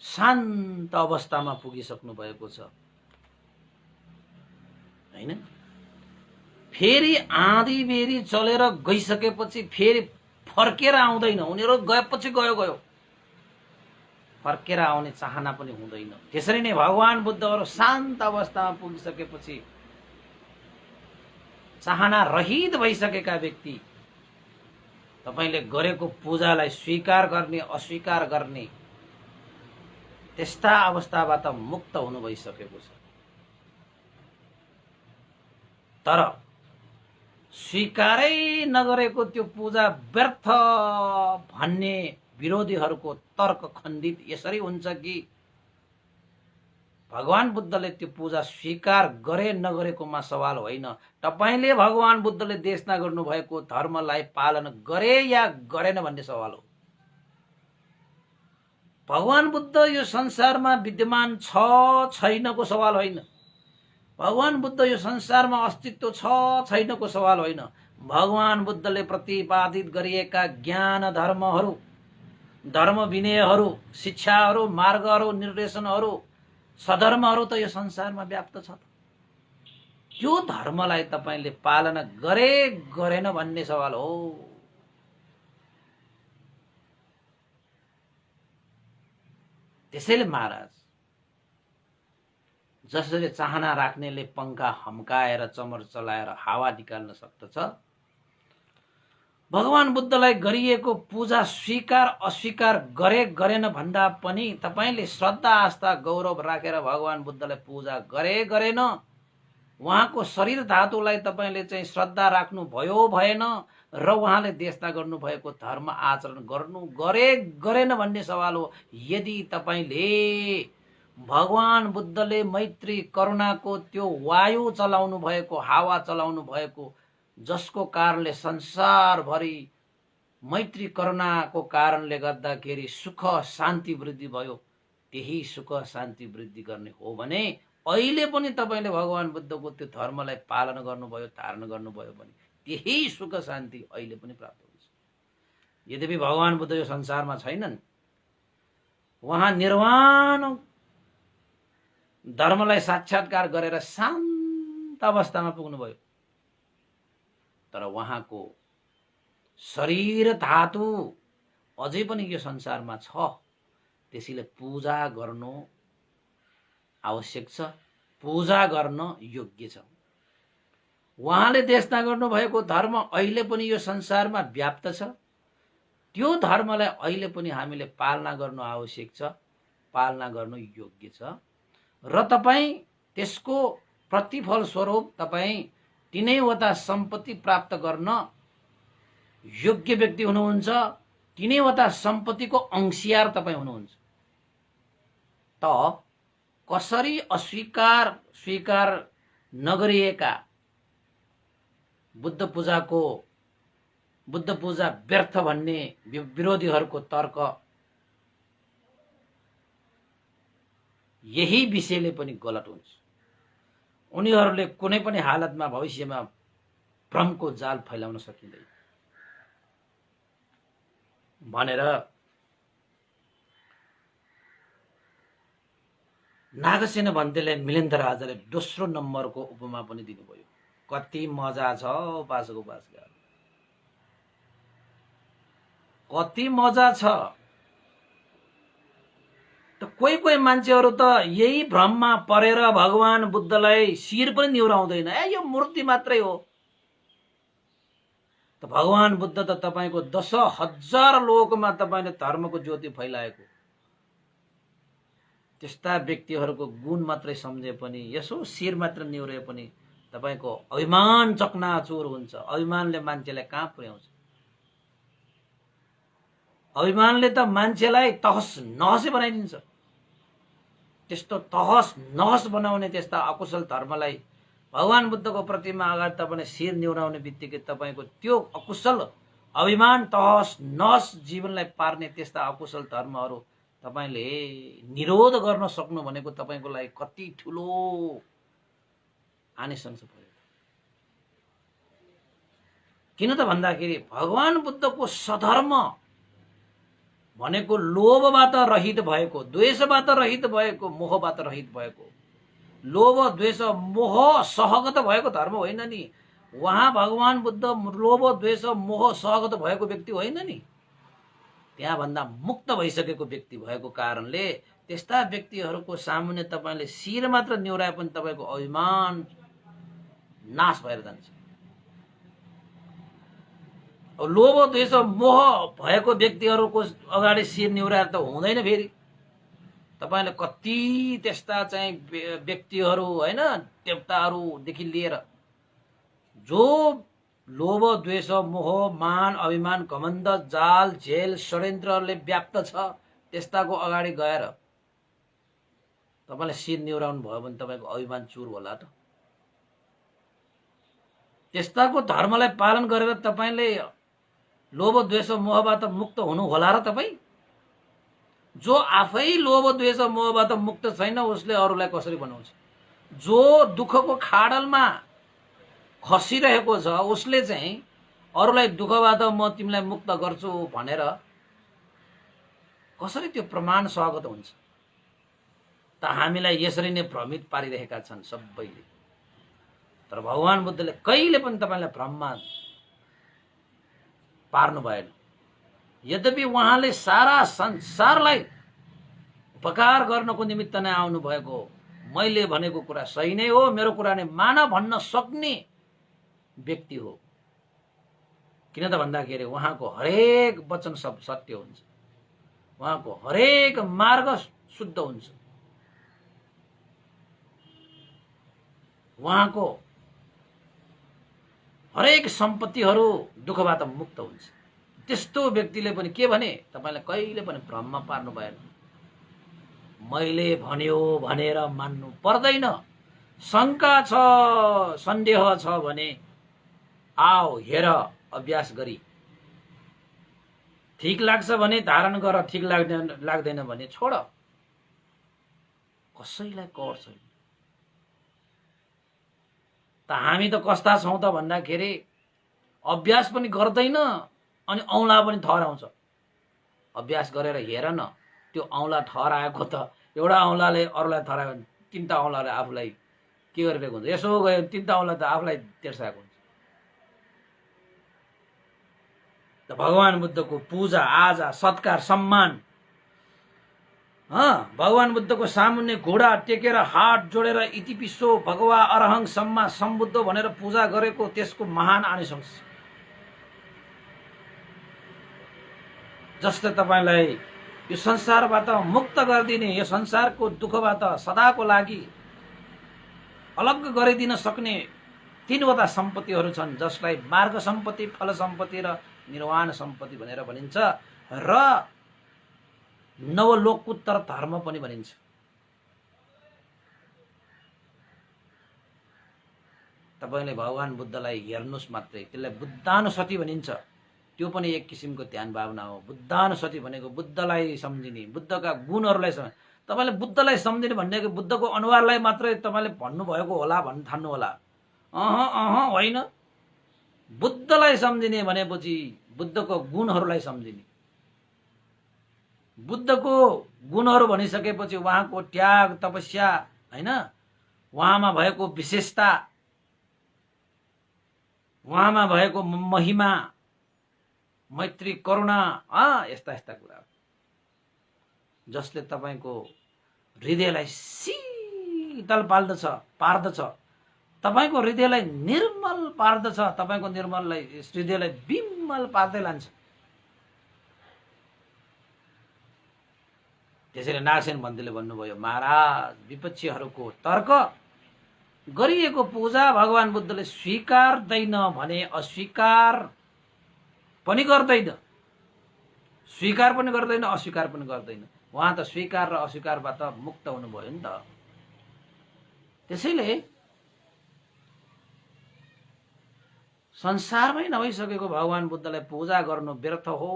शान्त अवस्थामा पुगिसक्नु भएको छ, हैन? फेरि आँधी बेरी चलेर गइसकेपछि फेरि फर्केर आउँदैन। उनीहरू गएपछि गयो, फर्केर आउने चाहना पनि हुँदैन। त्यसरी नै भगवान बुद्धहरू शान्त अवस्थामा पुगिसकेपछि चाहना रहित भइसकेका व्यक्ति तपाईले गरेको पूजालाई स्वीकार गर्ने अस्वीकार गर्ने त्यस्ता अवस्थाबाट मुक्त हुनु भइसकेको छ। तर स्वीकारै नगरेको त्यो पूजा व्यर्थ भन्ने विरोधीहरूको तर्क खण्डित यसरी हुन्छ कि भगवान बुद्धले त्यो पूजा स्वीकार गरे नगरेकोमा सवाल होइन, तपाईले भगवान बुद्धले देशना गर्नु भएको धर्मलाई पालन गरे या गरेन भन्ने सवाल हो। भगवान बुद्ध यो संसारमा विद्यमान छ छैनको सवाल होइन, भगवान बुद्ध यो संसारमा अस्तित्व छ छैनको सवाल होइन। भगवान बुद्धले प्रतिपादित गरिएका ज्ञान धर्महरू, धर्म विनयहरू, शिक्षाहरू, मार्गहरू, निर्देशनहरू, सधर्महरू त यो संसारमा व्याप्त छ। त्यो धर्मलाई तपाईले पालना गरे गरेन भन्ने सवाल हो। त्यसैले महाराज, जसले चाहना राख्नेले पंखा हम्काएर चमर चलाएर हावा निकाल्न सक्दछ, भगवान बुद्धलाई गरिएको पूजा स्वीकार अस्वीकार गरे गरेन भन्दा पनि तपाईले श्रद्धा आस्था गौरव राखेर भगवान बुद्धलाई पूजा गरे गरेन, उहाँको शरीर धातुलाई तपाईले चाहिँ श्रद्धा राख्नु भयो भएन र उहाँले देशना गर्नु भएको धर्म आचरण गर्नु गरे गरेन भन्ने सवाल हो। यदि तपाईले भगवान बुद्धले मैत्री करुणाको त्यो वायु चलाउनु भएको, हावा चलाउनु भएको, जसको कारणले संसारभरि मैत्री करुणाको कारणले गर्दाखेरि सुख शान्ति वृद्धि भयो, त्यही सुख शान्ति वृद्धि गर्ने हो भने अहिले पनि तपाईले भगवान बुद्धको त्यो धर्मलाई पालन गर्नुभयो, धारण गर्नुभयो भने त्यही सुख शान्ति अहिले पनि प्राप्त हुन्छ। यद्यपि भगवान बुद्ध यो संसारमा छैनन्, उहाँ निर्वाण धर्मलाई साक्षात्कार गरेर शान्त अवस्थामा पुग्नुभयो। तर उहाँको शरीर धातु अझै पनि यो संसारमा छ, त्यसैले पूजा गर्नु आवश्यक छ, पूजा गर्न योग्य छ। उहाँले देशना गर्नु भएको धर्म अहिले पनि यो संसारमा व्याप्त छ, त्यो धर्मलाई अहिले पनि हामीले पालना गर्नु आवश्यक छ, पालना गर्नु योग्य छ। र तपाईं त्यसको प्रतिफल स्वरूप तपाईं तीनैवटा सम्पत्ति प्राप्त गर्न योग्य व्यक्ति हुनुहुन्छ, तीनैवटा सम्पत्तिको अंशियार तपाईं हुनुहुन्छ। त कसरी अस्वीकार स्वीकार नगरिएका बुद्ध पूजाको बुद्ध पूजा व्यर्थ भन्ने विरोधीहरूको तर्क यही विषयले पनि गलत हुन्छ। उनीहरूले कुनै पनि हालतमा भविष्यमा भ्रमको जाल फैलाउन सकिँदैन भनेर नागसेन भन्तेले मिलेन्द्र राजाले दोस्रो नम्बरको उपमा पनि दिनुभयो। कति मजा छ उपासक उपासिका, कति मजा छ। त कोही कोही मान्छेहरू त यही भ्रममा परेर भगवान बुद्धलाई शिर पनि निहुराउँदैन, यो मूर्ति मात्रै हो। त भगवान बुद्ध त तपाईको 10,000 लोकमा तपाईले धर्मको ज्योति फैलाएको, त्यस्ता व्यक्तिहरूको गुण मात्रै सम्झे पनि, यसो शिर मात्र निहुरे पनि तपाईको अभिमान चकनाचुर हुन्छ। अभिमानले मान्छेलाई कहाँ पुर्याउँछ? अभिमानले त मान्छेलाई तहस नहसै बनाइदिन्छ। त्यस्तो तहस नहस बनाउने त्यस्ता अकुशल धर्मलाई भगवान बुद्धको प्रतिमा अगाडि तपाईले शिर निहुराउने बित्तिकै तपाईको त्यो अकुशल अभिमान तहस नहस जीवनलाई पार्ने त्यस्ता अकुशल धर्महरू तपाईले निरोध गर्न सक्नु भनेको तपाईको लागि कति ठुलो आनिसंस भयो। किन त भन्दाखेरि भगवान बुद्धको सधर्म भनेको लोभबाट रहित भएको, द्वेषबाट रहित भएको, मोहबाट रहित भएको। लोभ द्वेष मोह सहगत भएको धर्म होइन नि। वहाँ भगवान बुद्ध लोभ द्वेष मोह सहगत भएको व्यक्ति होइन नि, त्यहाँ भन्दा मुक्त भइसकेको व्यक्ति भएको कारणले त्यस्ता व्यक्तिहरूको सामुन्ने तपाईले शिर मात्र निहुराए पनि तपाईको अभिमान नाश भएर जान्छ। लोभ द्वेष मोह भएको व्यक्तिहरूको अगाडि शिर निहुराएर त हुँदैन। फेरि तपाईले कति त्यस्ता चाहिँ व्यक्तिहरू हैन, देवताहरूदेखि लिएर जो लोभ द्वेष मोह मान अभिमान घमण्ड जाल झेल षड्यन्त्रले व्याप्त छ, त्यस्ताको अगाडि गएर तपाईले शिर निहुराउनु भयो भने तपाईको अभिमान चुर होला त। त्यस्ताको धर्मलाई पालन गरेर तपाईले लोभ द्वेष मोहबाट मुक्त हुनु होला र तपाई? जो आफै लोभ द्वेष मोहबाट मुक्त छैन उसले अरूलाई कसरी बनाउँछ? जो दुःखको खाडलमा खसिरहेको छ उसले चाहिँ अरूलाई दुःखबाट म तिमीलाई मुक्त गर्छु भनेर कसरी त्यो प्रमाण स्वागत हुन्छ? त हामीलाई यसरी नै भ्रमित पारिरहेका छन् सबैले। तर भगवान बुद्धले कहिले पनि तपाईलाई भ्रममा पार्नु भएन। यद्यपि उहाँले सारा संसारलाई उपकार गर्नको निमित्त नै आउनु भएको, मैले भनेको कुरा सही नै हो, मेरो कुरा नै मान भन्न सक्ने व्यक्ति हो। किन त भन्दाखेरि उहाँको हरेक वचन सब सत्य हुन्छ, उहाँको हरेक मार्ग शुद्ध हुन्छ, उहाँको हरेक सम्पत्तिहरू दुःखबाट मुक्त हुन्छ। त्यस्तो व्यक्तिले पनि के भने तपाईलाई कहिले पनि भ्रममा पार्नु भएन। मैले भन्यो भनेर मान्नु पर्दैन। शंका छ सन्देह छ भने आओ हेर अभ्यास गरी, ठीक लाग्छ भने धारण गर, ठीक लाग्दैन भने छोड। कसैलाई कर छैन। त हामी त कस्ता छौं त भन्दाखेरि अभ्यास पनि गर्दैन अनि औंला पनि ठहराउँछ। अभ्यास गरेर हेर न, त्यो औंला ठहराएको त एउटा औंलाले अरूलाई ठहरायो भने तीनटा औंलाले आफूलाई के गरिरहेको हुन्छ? यसो गयो तीनटा औंला त आफूलाई तेर्साएको हुन्छ। त भगवान बुद्धको पूजा आजा सत्कार सम्मान, भगवान बुद्धको सामुन्ने घोडा टेकेर हात जोडेर इति पिसो भगवा अरहं सम्मा सम्बुद्ध भनेर पूजा गरेको त्यसको महान आनिसंस। जसले तपाईलाई यो संसारबाट मुक्त गरिदिने, यो संसारको दुःखबाट सदाको लागि अलग गरिदिन सक्ने 3वटा सम्पत्तिहरू छन्, जसलाई मार्ग सम्पत्ति, फल सम्पत्ति र निर्वाण सम्पत्ति भनेर भनिन्छ र नवलोकोत्तर धर्म पनि भनिन्छ। तपाईले भगवान बुद्धलाई हेर्नुस् मात्रै, त्यसलाई बुद्धानुसति भनिन्छ। त्यो पनि एक किसिमको ध्यान भावना हो। बुद्धानुस्मृति भनेको बुद्धलाई सम्झिने, बुद्धका गुणहरूलाई तपाईँले बुद्धलाई सम्झिने भनेको बुद्धको अनुहारलाई मात्रै तपाईँले भन्नुभएको होला भन्नु ठान्नु होला। होइन। बुद्धलाई सम्झिने भनेपछि बुद्धको गुणहरूलाई सम्झिने। बुद्धको गुणहरू भनिसकेपछि उहाँको त्याग, तपस्या, होइन, उहाँमा भएको विशेषता, उहाँमा भएको महिमा, मैत्री, करुणा, यस्ता यस्ता कुरा जसले तपाईँको हृदयलाई शीतल पार्दछ, तपाईँको हृदयलाई निर्मल पार्दछ, तपाईँको हृदयलाई विमल पार्दै लान्छ। त्यसैले नागसेन भन्तीले भन्नुभयो, महाराज विपक्षीहरूको तर्क गरिएको पूजा भगवान बुद्धले स्वीकार्दैन भने अस्वीकार पनि गर्दैन, स्वीकार पनि गर्दैन, अस्वीकार पनि गर्दैन। उहाँ त स्वीकार र अस्वीकारबाट मुक्त हुनुभयो नि त। त्यसैले संसारमै नभइसकेको भगवान बुद्धलाई पूजा गर्नु व्यर्थ हो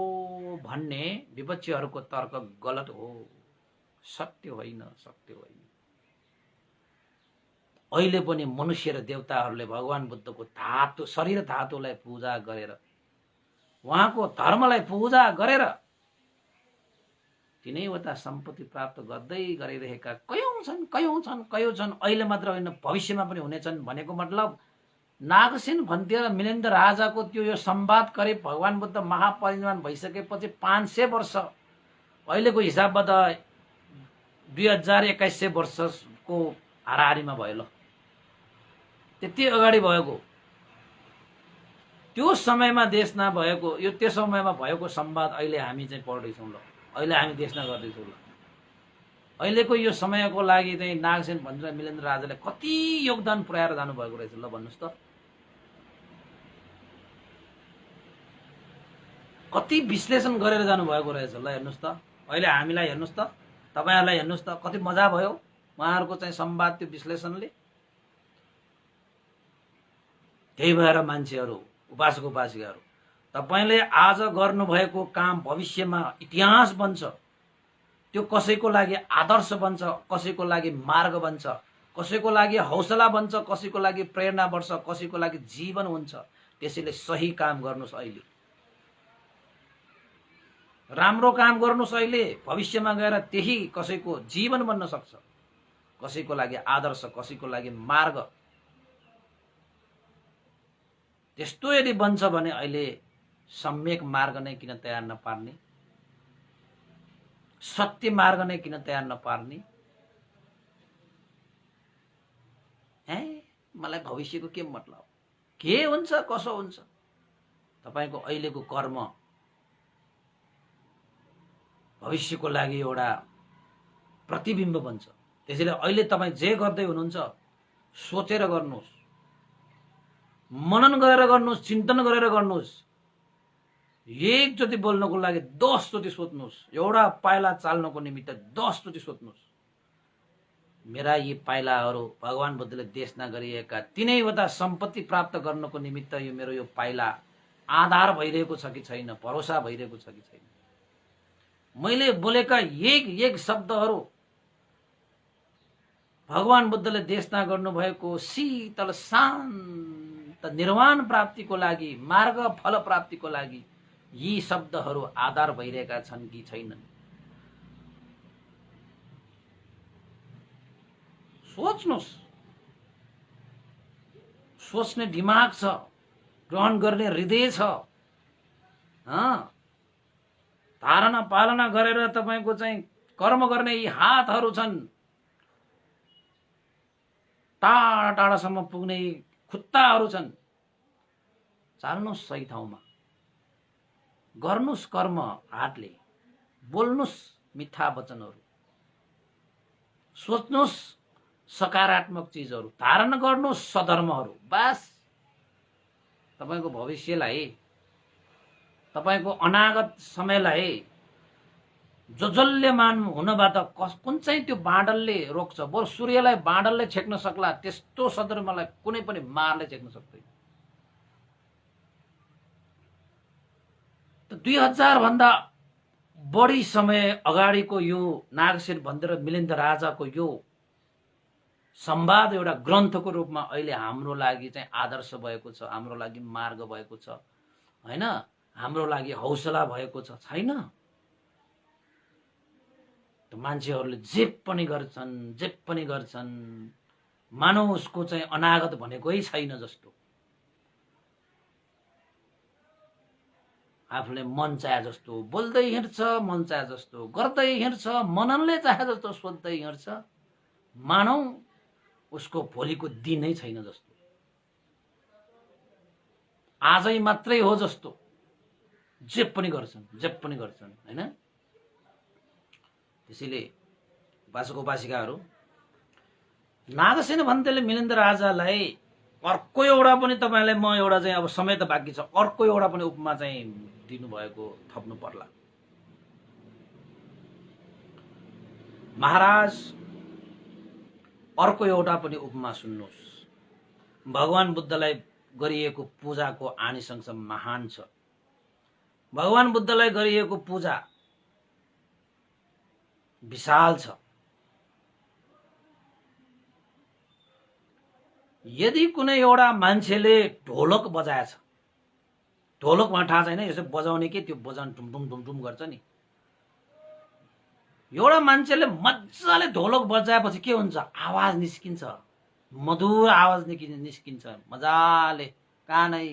भन्ने विपक्षीहरूको तर्क गलत हो, सत्य होइन, सत्य होइन। अहिले पनि मनुष्य र देवताहरूले भगवान बुद्धको धातु, शरीर धातुलाई पूजा गरेर, उहाँको धर्मलाई पूजा गरेर तिनैवटा सम्पत्ति प्राप्त गर्दै गरिरहेका कयौं छन्। अहिले मात्र होइन, भविष्यमा पनि हुनेछन्। भनेको मतलब नागसेन भन्ते र मिलिन्द राजाको त्यो यो संवाद करिब भगवान बुद्ध महापरिनिर्वाण भइसकेपछि 500 वर्ष, अहिलेको हिसाबबाट 2100 वर्षको हाराहारीमा भयो। ल, त्यति अगाडि भएको, त्यो समयमा देश नभएको, यो त्यो समयमा भएको संवाद अहिले हामी चाहिँ पढ्दैछौँ। ल, अहिले हामी देशना गर्दैछौँ। ल, अहिलेको यो समयको लागि चाहिँ नागसेन भन्ते र मिलिन्द राजाले कति योगदान पुर्याएर जानुभएको रहेछ। ल, भन्नुहोस् त, कति विश्लेषण गरेर जानुभएको रहेछ। ल, हेर्नुहोस् त, अहिले हामीलाई हेर्नुहोस् त, तपाईँहरूलाई हेर्नुहोस् त, कति मजा भयो उहाँहरूको चाहिँ संवाद, त्यो विश्लेषणले। त्यही भएर मान्छेहरू, उपासक उपासिकाहरू, तपाईँले आज गर्नुभएको काम भविष्यमा इतिहास बन्छ। त्यो कसैको लागि आदर्श बन्छ, कसैको लागि मार्ग बन्छ, कसैको लागि हौसला बन्छ, कसैको लागि प्रेरणा बन्छ, कसैको लागि जीवन हुन्छ। त्यसैले सही काम गर्नुहोस्, अहिले राम्रो काम गर्नुहोस्। अहिले भविष्यमा गएर त्यही कसैको जीवन बन्न सक्छ, कसैको लागि आदर्श, कसैको लागि मार्ग। त्यस्तो यदि बन्छ भने अहिले सम्यक मार्ग नै किन तयार नपार्ने, सत्य मार्ग नै किन तयार नपार्ने? मलाई भविष्यको के मतलब, के हुन्छ, कसो हुन्छ? तपाईको अहिलेको कर्म भविष्यको लागि एउटा प्रतिबिम्ब बन्छ। त्यसैले अहिले तपाईँ जे गर्दै हुनुहुन्छ सोचेर गर्नुहोस्, मनन गरेर गर्नुहोस्, चिन्तन गरेर गर्नुहोस्। एकचोटि बोल्नको लागि 10 चोटि सोच्नुहोस्, एउटा पाइला चाल्नको निमित्त 10 चोटि सोच्नुहोस्। मेरा यी पाइलाहरू भगवान बुद्धले देशना गरिएका तीनैवटा सम्पत्ति प्राप्त गर्नको निमित्त यो मेरो यो पाइला आधार भइरहेको छ कि छैन, भरोसा भइरहेको छ कि छैन? मैले बोलेका एक एक शब्दहरू भगवान बुद्धले देशना गर्नुभएको शीतल शान्त निर्वाण प्राप्तिको लागि, मार्ग फल प्राप्तिको लागि यी शब्दहरू आधार भइरहेका छन् कि छैनन्? सोच्नुहोस्। सोच्ने दिमाग छ, ग्रहण गर्ने हृदय छ, धारणा पालना गरेर तपाईको चाहिँ कर्म गर्ने यी हातहरू छन्, टाढा टाढासम्म पुग्ने यी खुट्टाहरू छन्। चाल्नुहोस् सही ठाउँमा, गर्नुहोस् कर्म हातले, बोल्नुहोस् मिठा वचनहरू, सोच्नुहोस् सकारात्मक चिजहरू, धारण गर्नुहोस् सधर्महरू। बस तपाईको भविष्यलाई, तपाईको अनागत समयलाई जोजल्यमान हुनबाट कुन चाहिँ त्यो बाँडलले रोक्छ? बरु सूर्यलाई बाँडलले छेक्न सक्ला, त्यस्तो सधर्मलाई कुनै पनि मारले छेक्न सक्दैन। त 2000 भन्दा बढी समय अगाडिको यो नागसेन भन्देर मिलिन्द राजाको यो संवाद एउटा ग्रन्थको रूपमा अहिले हाम्रो लागि चाहिँ आदर्श भएको छ, हाम्रो लागि मार्ग भएको छ हैन, हाम्रो लागि हौसला भएको छ छैन? त मान्छेहरूले जे पनि गर्छन् मानव उसको चाहिँ अनागत भनेकै छैन जस्तो, आफूले मन चाहे जस्तो बोल्दै हिँड्छ, मन चाहे जस्तो गर्दै हिँड्छ, मननले चाहे जस्तो सोध्दै हिँड्छ, मानौ उसको भोलिको दिनै छैन जस्तो, आजै मात्रै हो जस्तो जे पनि गर्छन् हैन? त्यसैले उपासक उपासिकाहरू, नागसेन भन्देले मिलिन्द राजालाई अर्को एउटा पनि तपाईलाई म एउटा चाहिँ अब समय त बाँकी छ, अर्को एउटा पनि उपमा चाहिँ दिनुभएको थप्नु पर्ला। महाराज अर्को एउटा पनि उपमा सुन्नुहोस्। भगवान बुद्धलाई गरिएको पूजाको आनिसंस महान छ। भगवान बुद्धलाई गरिएको पूजा विशाल छ। यदि कुनै एउटा मान्छेले ढोलक बजाएछ, ढोलक मलाई थाहा छैन यसो बजाउने के त्यो बजाउन टुमटुम टुमटुम गर्छ नि, एउटा मान्छेले मजाले ढोलक बजाएपछि के हुन्छ? आवाज निस्किन्छ, मधुर आवाज निस्किन्छ, मजाले कानै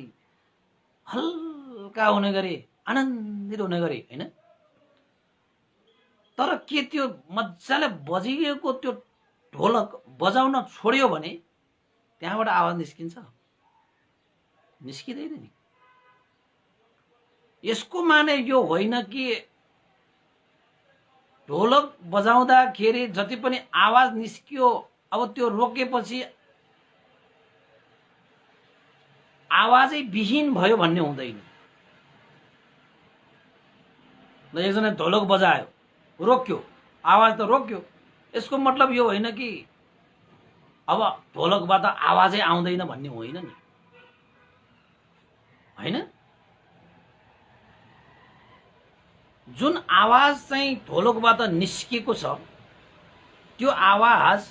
हल्का हुने गरी आनन्दित हुने गरी हैन? तर के त्यो मजाले बजिएको त्यो ढोलक बजाउन छोड्यो भने त्यहाँबाट आवाज निस्किन्छ? निस्किँदैन नि। यसको माने यो होइन कि ढोलक बजाउँदाखेरि जति पनि आवाज निस्कियो अब त्यो रोकेपछि आवाजै विहीन भयो भन्ने हुँदैन। ल एकजना ढोलक बजायो, रोक्यो, आवाज त रोक्यो, यसको मतलब यो होइन कि अब ढोलकबाट आवाजै आउँदैन भन्ने होइन नि, हैन? जुन आवाज चाहिँ ढोलकबाट निस्किएको छ त्यो आवाज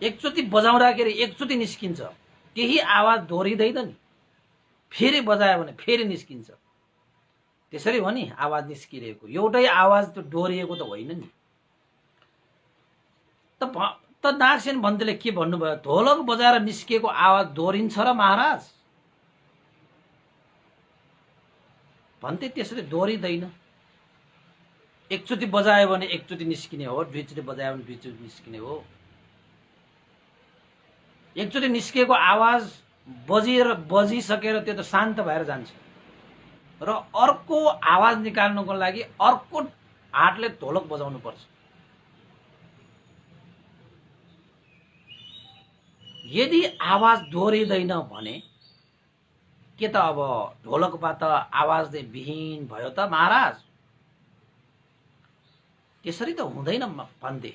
एकचोटि बजाउँदाखेरि एकचोटि निस्किन्छ, त्यही आवाज दोहोरिँदैन नि। फेरि बजायो भने फेरि निस्किन्छ। त्यसरी हो नि आवाज निस्किरहेको, एउटै आवाज त्यो दोहोरिएको त होइन नि। त नागसेन भन्देले के भन्नुभयो? ढोलक बजाएर निस्किएको आवाज दोहोरिन्छ र महाराज भन्थे? त्यसरी दोहोरिँदैन। एकचोटि बजायो भने एकचोटि निस्किने हो, दुईचोटि बजायो भने दुईचोटि निस्किने हो। एकचोटि निस्किएको आवाज बजिसकेर त्यो त शान्त भएर जान्छ र अर्को आवाज निकाल्नको लागि अर्को हातले ढोलक बजाउनु पर्छ। यदि आवाज दोहोरिँदैन भने के त अब ढोलकबाट आवाजले विहीन भयो त महाराज? त्यसरी त हुँदैन भन्थे।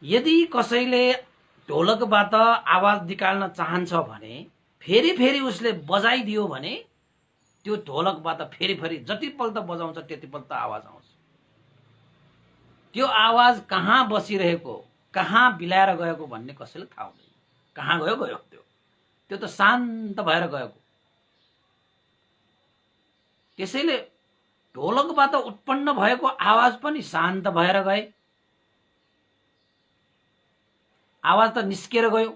यदि कसैले ढोलकबाट आवाज निकाल्न चाहन्छ भने फेरि फेरि उसले बजाइदियो भने त्यो ढोलकबाट फेरि फेरि जतिपल्ट बजाउँछ त्यतिपल्ट आवाज आउँछ। त्यो आवाज कहाँ बसिरहेको, कहाँ बिलाएर गएको भन्ने कसैले थाहा हुँदैन। कहाँ गयो गयो, त्यो त शान्त भएर गएको। त्यसैले ढोलकबाट उत्पन्न भएको आवाज पनि शान्त भएर गए, आवाज त निस्केर गयो।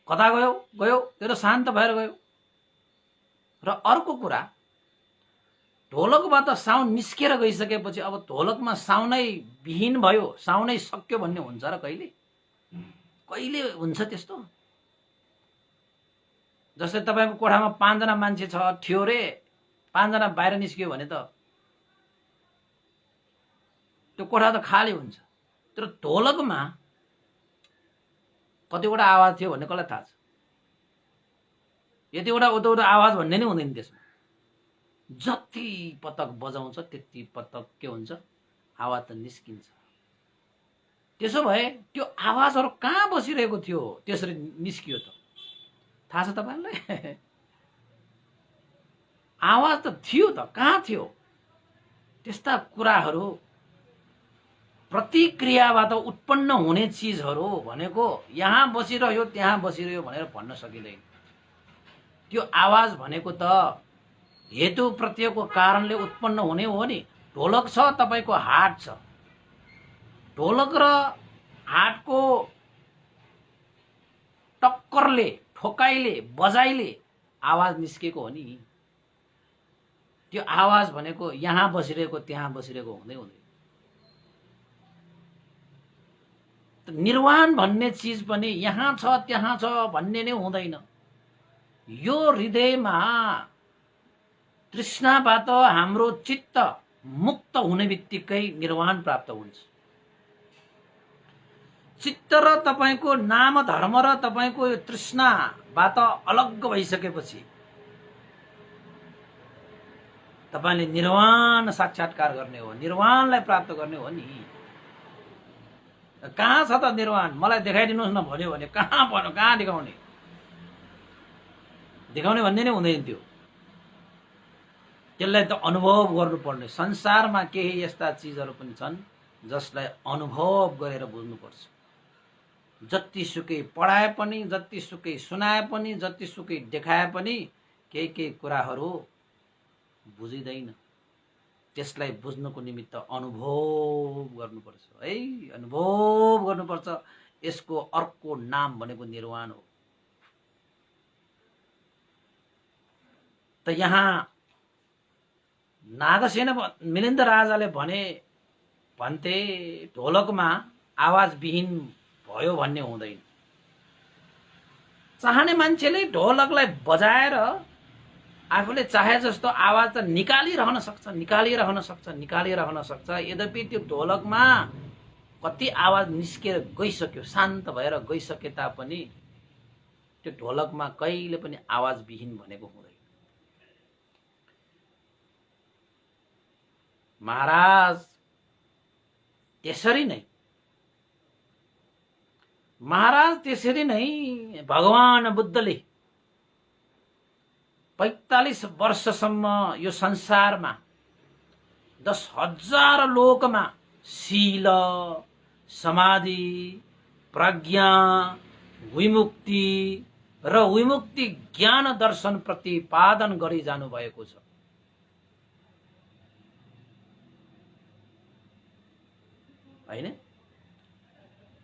कता गयो गयो, त्यो त शान्त भएर गयो। र अर्को कुरा, ढोलकबाट साउन्ड निस्केर गइसकेपछि अब ढोलकमा साउन्डै विहीन भयो, साउन्डै सक्यो भन्ने हुन्छ र? कहिले कहिले हुन्छ त्यस्तो? जस्तै तपाईको कोठामा 5 जना मान्छे थियो रे, 5 जना बाहिर निस्कियो भने त त्यो कोठा त खाली हुन्छ। तर ढोलकमा कतिवटा आवाज थियो भन्ने कसलाई थाहा छ? यतिवटा उतौटा आवाज भन्ने नै हुँदैन त्यसमा। जति पटक बजाउँछ त्यति पटक के हुन्छ? आवाज त निस्किन्छ। त्यसो भए त्यो आवाजहरु कहाँ बसिरहेको थियो त्यसरी निस्कियो त? थाहा छ तपाईहरुलाई? आवाज त थियो त, कहाँ थियो? त्यस्ता कुराहरू प्रतिक्रियाबाट उत्पन्न हुने चीजहरू भनेको यहाँ बसिरह्यो त्यहाँ बसिरह्यो भनेर भन्न सकिँदैन। त्यो आवाज भनेको त हेतु प्रत्ययको कारणले उत्पन्न हुने हो नि। ढोलक छ, तपाईको हात छ, ढोलक र हातको टक्करले, ठोकाइले, बजाइले आवाज निस्केको हो नि। त्यो आवाज भनेको यहाँ बसिरहेको त्यहाँ बसिरहेको हुँदै हुँदैन। निर्वाण भन्ने चीज पनि यहाँ छ त्यहाँ छ भन्ने नै हुँदैन। यो हृदयमा तृष्णाबाट हाम्रो चित्त मुक्त हुने बित्तिकै निर्वाण प्राप्त हुन्छ। चित्त र तपाईको नाम धर्म र तपाईको यो तृष्णाबाट अलग भइसकेपछि तपाईले निर्वाण साक्षात्कार गर्ने हो, निर्वाणलाई प्राप्त गर्ने हो नि। कहाँ छ त निर्वाण? मलाई देखाइदिनुहोस् न भन्यो भने कहाँ भन्यो, कहाँ देखाउने? देखाउने भन्ने नै हुँदैन। त्यसलाई त अनुभव गर्नुपर्ने। संसारमा केही यस्ता चीजहरू पनि छन् जसलाई अनुभव गरेर बुझ्नुपर्छ। जतिसुकै पढाए पनि, जतिसुकै सुनाए पनि, जतिसुकै देखाए पनि केही कुराहरू बुझिदैन। त्यसलाई बुझ्नको निमित्त अनुभव गर्नुपर्छ है, अनुभव गर्नुपर्छ। यसको अर्को नाम भनेको निर्वाण हो। त यहाँ नागसेन मिलिन्द राजाले भन्थे ढोलकमा आवाज विहीन भयो भन्ने हुँदैन। चाहने मान्छेले ढोलकलाई बजाएर आफूले चाहे जस्तो आवाज त निकालिरहन सक्छ। यद्यपि त्यो ढोलकमा कति आवाज निस्केर गइसक्यो, शान्त भएर गइसके तापनि त्यो ढोलकमा कहिले पनि आवाज विहीन भनेको हुँदैन। महाराज त्यसरी नै भगवान बुद्धले 45 वर्षसम्म यो संसारमा 10,000 लोकमा शील, समाधि, प्रज्ञा, विमुक्ति र विमुक्ति ज्ञान दर्शन प्रतिपादन गरी जानु भएको छ। हैन?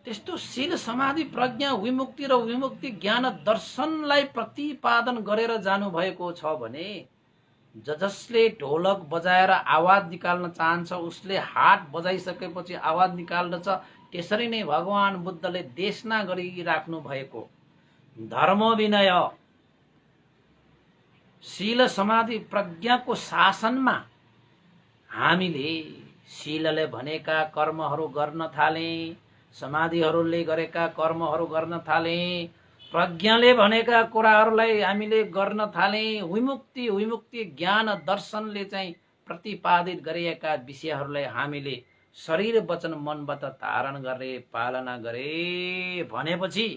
त्यस्तो शील, समाधि, प्रज्ञा, विमुक्ति र विमुक्ति ज्ञान दर्शनलाई प्रतिपादन गरेर जानु भएको छ भने जसले ढोलक बजाएर आवाज निकाल्न चाहन्छ उसले हात बजाइसकेपछि आवाज निकाल्दछ। त्यसरी नै भगवान बुद्धले देशना गरिराख्नु भएको धर्म विनय, शील, समाधि, प्रज्ञाको शासनमा हामीले शीलले भनेका कर्महरू गर्न थाले, समाधिहरूले गरेका कर्महरू गर्न थाले, प्रज्ञाले भनेका कुराहरूलाई हामीले गर्न थाले, विमुक्ति ज्ञान दर्शनले चाहिँ प्रतिपादित गरिएका विषयहरूलाई हामीले शरीर वचन मनबाट धारण गरे, पालना गरे भनेपछि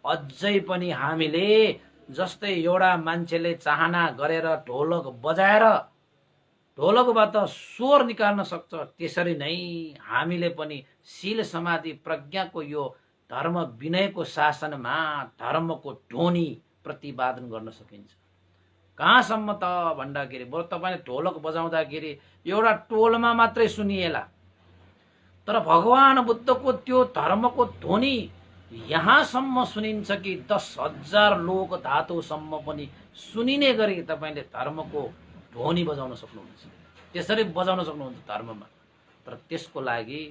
अझै पनि हामीले जस्तै एउटा मान्छेले चाहना गरेर ढोलक बजाएर ढोलकबाट स्वर निकाल्न सक्छ, त्यसरी नै हामीले पनि शील, समाधि, प्रज्ञाको यो धर्म विनयको शासनमा धर्मको ध्वनि प्रतिपादन गर्न सकिन्छ। कहाँसम्म त भन्दाखेरि बरु तपाईले ढोलक बजाउँदाखेरि एउटा टोलमा मात्रै सुनिएला, तर भगवान बुद्धको त्यो धर्मको ध्वनि यहाँसम्म सुनिन्छ कि 10,000 लोक धातुसम्म पनि सुनिने गरी तपाईले धर्मको ध्वनि बजाउन सक्नुहुन्छ। त्यसरी बजाउन सक्नुहुन्छ धर्ममा। तर त्यसको लागि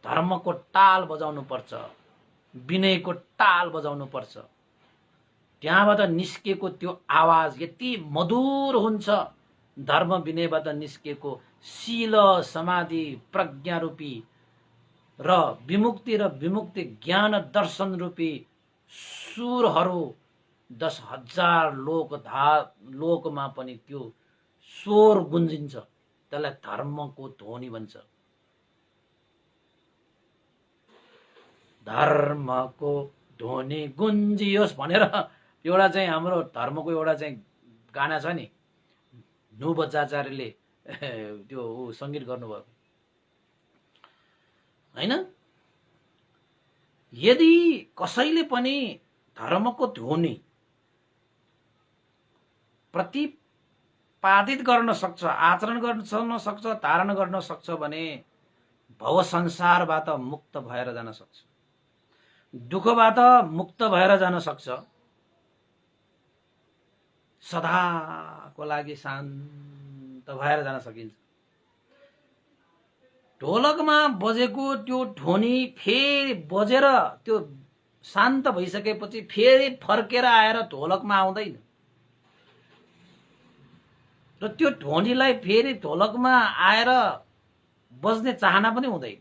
धर्मको ताल बजाउनु पर्छ, विनयको ताल बजाउनु पर्छ। त्यहाँबाट निस्केको त्यो आवाज यति मधुर हुन्छ, धर्म विनयबाट निस्केको शील, समाधि, प्रज्ञा रूपी र विमुक्ति ज्ञान दर्शन रूपी सुरहरू 10,000 लोकमा पनि त्यो स्वर गुन्जिन्छ। त्यसलाई धर्मको ध्वनि भन्छ। धर्मको ध्वनि गुन्जियोस् भनेर एउटा चाहिँ हाम्रो धर्मको एउटा चाहिँ गाना छ नि, नु बच्चाचार्यले त्यो सङ्गीत गर्नुभयो हैन। यदि कसैले पनि धर्मको ध्वनि प्रतिपादित गर्न सक्छ, आचरण गर्न सक्छ, धारण गर्न सक्छ भने भव संसारबाट मुक्त भएर जान सक्छ, दुःखबाट मुक्त भएर जान सक्छ, सदाको लागि शान्त भएर जान सकिन्छ। ढोलकमा बजेको त्यो ध्वनि फेरि बजेर त्यो शान्त भइसकेपछि फेरि फर्केर आएर ढोलकमा आउँदैन र त्यो ध्वनिलाई फेरि ढोलकमा आएर बज्ने चाहना पनि हुँदैन।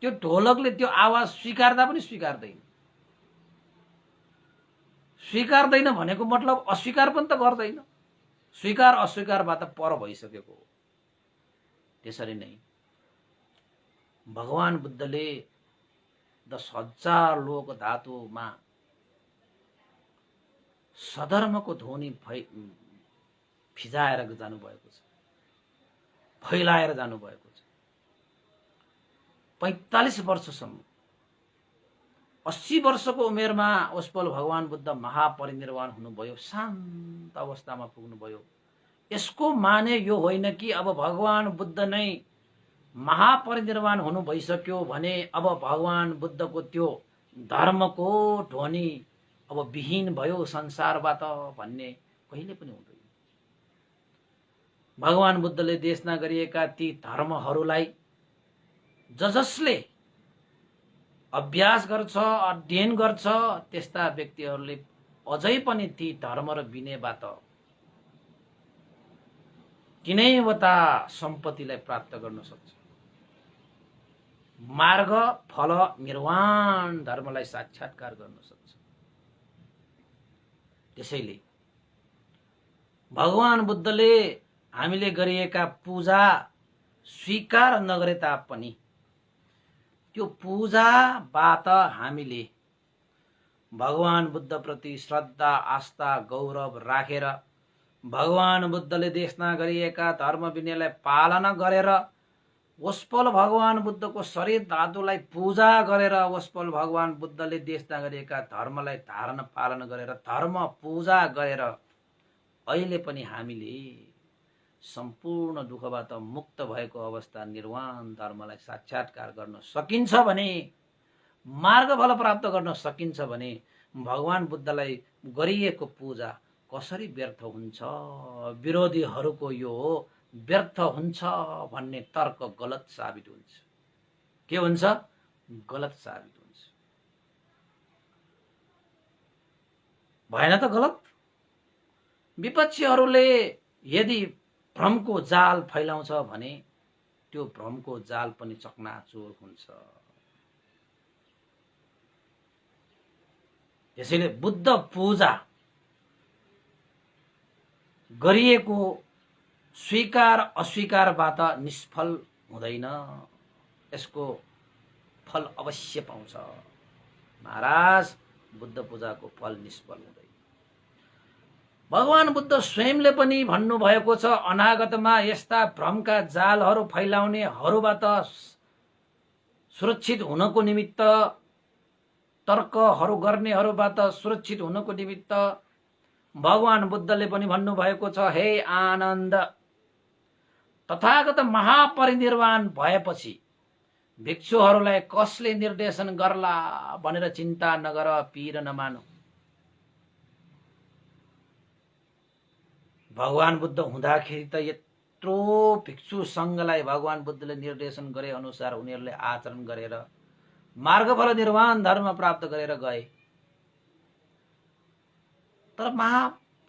त्यो ढोलकले त्यो आवाज स्वीकार्दा पनि स्वीकार्दैन भनेको मतलब अस्वीकार पनि त गर्दैन, स्वीकार अस्वीकारबाट पर भइसकेको हो। त्यसरी नै भगवान बुद्धले 10,000 लोक धातुमा सधर्मको ध्वनि फिजाएर जानुभएको छ, फैलाएर जानुभएको छ। 45 वर्षसम्म, 80 वर्षको उमेरमा उसपल भगवान बुद्ध महापरिनिर्वाण हुनुभयो, शान्त अवस्थामा पुग्नुभयो। यसको माने यो होइन कि अब भगवान बुद्ध नै महापरिनिर्वाण हुनु भइसक्यो भने अब भगवान बुद्धको त्यो धर्मको ध्वनि अब विहीन भयो संसारबाट भन्ने कहिले पनि हुँदैन। भगवान बुद्धले देशना गरिएका ती धर्महरूलाई जसले अभ्यास गर्छ, अध्ययन गर्छ, त्यस्ता व्यक्तिहरूले अझै पनि ती धर्म र विनयबाट तिनैवटा सम्पत्तिलाई प्राप्त गर्न सक्छ। मार्ग, फल, निर्वाण धर्मलाई साक्षात्कार गर्न सक्छ। त्यसैले भगवान बुद्धले हामीले गरिएका पूजा स्वीकार नगरे तापनि त्यो पूजाबाट हामीले भगवान बुद्ध प्रति श्रद्धा, आस्था, गौरव राखेर भगवान बुद्धले देशना गरिएका धर्म विनयलाई पालना गरेर उसपल भगवान बुद्धको शरीर धातुलाई पूजा गरेर उसपल भगवान बुद्धले देशना गरिएका धर्मलाई धारण पालन गरेर धर्म पूजा गरेर अहिले पनि हामीले सम्पूर्ण दुःखबाट मुक्त भएको अवस्था निर्वाण धर्मलाई साक्षात्कार गर्न सकिन्छ भने, मार्ग फल प्राप्त गर्न सकिन्छ भने भगवान बुद्धलाई गरिएको पूजा कसरी व्यर्थ हुन्छ, विरोधीहरूको यो व्यर्थ हुन्छ भन्ने तर्क गलत साबित हुन्छ। के हुन्छ? गलत साबित हुन्छ। भएन त गलत? विपक्षीहरूले यदि भ्रमको जाल फैलाउँछ भने त्यो भ्रमको जाल पनि चकनाचुर हुन्छ। त्यसैले बुद्ध पूजा गरिएको स्वीकार अस्वीकारबाट निष्फल हुँदैन, यसको फल अवश्य पाउँछ। महाराज, बुद्ध पूजाको फल निष्फल हुँदैन। भगवान बुद्ध स्वयंले पनि भन्नुभएको छ, अनागतमा यस्ता भ्रमका जालहरू फैलाउनेहरूबाट सुरक्षित हुनको निमित्त, तर्कहरू गर्नेहरूबाट सुरक्षित हुनको निमित्त भगवान बुद्धले पनि भन्नुभएको छ, हे आनन्द, तथागत महापरिनिर्वाण भएपछि भिक्षुहरूलाई कसले निर्देशन गर्ला भनेर चिन्ता नगर, पीर नमानु। भगवान बुद्ध हुँदाखेरि त यत्रो भिक्षु सङ्घलाई भगवान बुद्धले निर्देशन गरे अनुसार उनीहरूले आचरण गरेर मार्गफल निर्वाण धर्म प्राप्त गरेर गए। तर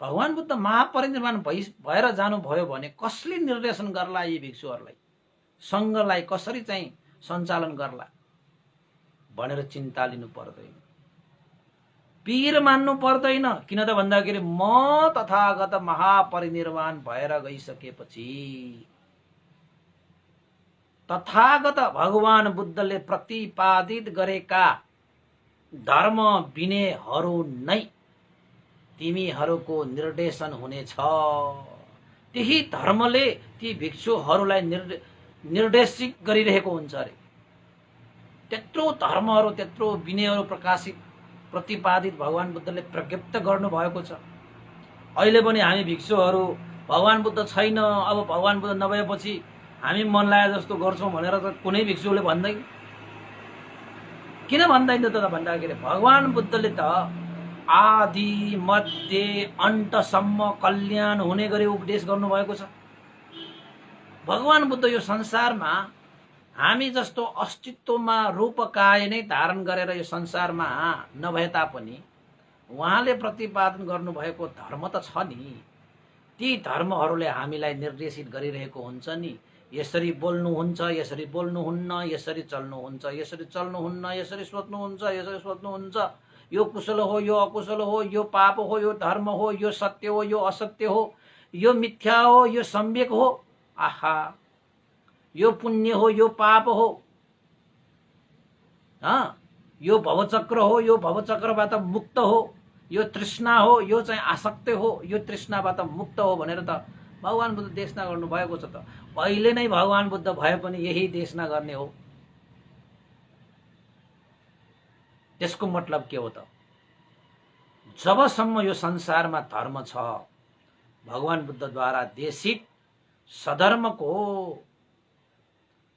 भगवान बुद्ध महापरिनिर्वाण भएर जानुभयो भने कसले निर्देशन गर्ला यी भिक्षुहरूलाई, सङ्घलाई कसरी चाहिँ सञ्चालन गर्ला भनेर चिन्ता लिनु पर्दैन, पीर मान्नु पर्दैन। किन त भन्दाखेरि म तथागत महापरिनिर्वाण भएर गइसकेपछि तथागत भगवान बुद्धले प्रतिपादित गरेका धर्म विनयहरू नै तिमीहरूको निर्देशन हुनेछ। त्यही धर्मले ती भिक्षुहरूलाई निर्देशित गरिरहेको हुन्छ अरे। त्यत्रो धर्महरू त्यत्रो विनयहरू प्रकाशित प्रतिपादित भगवान बुद्धले प्रज्ञप्त गर्नुभएको छ। अहिले पनि हामी भिक्षुहरू भगवान बुद्ध छैन, अब भगवान बुद्ध नभएपछि हामी मन लागे जस्तो गर्छौँ भनेर त कुनै भिक्षुले भन्दैन। किन भन्दैन त भन्दाखेरि भगवान बुद्धले त आदि मध्य अन्तसम्म कल्याण हुने गरी उपदेश गर्नुभएको छ। भगवान बुद्ध यो संसारमा हामी जस्तो अस्तित्वमा रूपकाय नै धारण गरेर यो संसारमा नभए तापनि उहाँले प्रतिपादन गर्नुभएको धर्म त छ नि। ती धर्महरूले हामीलाई निर्देशित गरिरहेको हुन्छ नि। यसरी बोल्नुहुन्छ, यसरी बोल्नुहुन्न, यसरी चल्नुहुन्छ, यसरी चल्नुहुन्न, यसरी सोच्नुहुन्छ, यसरी सोच्नुहुन्छ, यो कुशल हो, यो अकुशल हो, यो पाप हो, यो धर्म हो, यो सत्य हो, यो असत्य हो, यो मिथ्या हो, यो सम्यक हो, आहा, यो पुण्य हो, यो पाप हो, यो भवचक्र हो, यो भवचक्रबाट मुक्त हो, यो तृष्णा हो, यो चाहिँ आसक्ति हो, यो तृष्णाबाट मुक्त हो भनेर त भगवान बुद्ध देशना गर्नु भएको छ। त पहिले नै भगवान बुद्ध भए पनि यही देशना गर्ने हो। त्यसको मतलब के हो त? जबसम्म यो संसारमा धर्म छ, भगवान बुद्धद्वारा देशित सधर्मको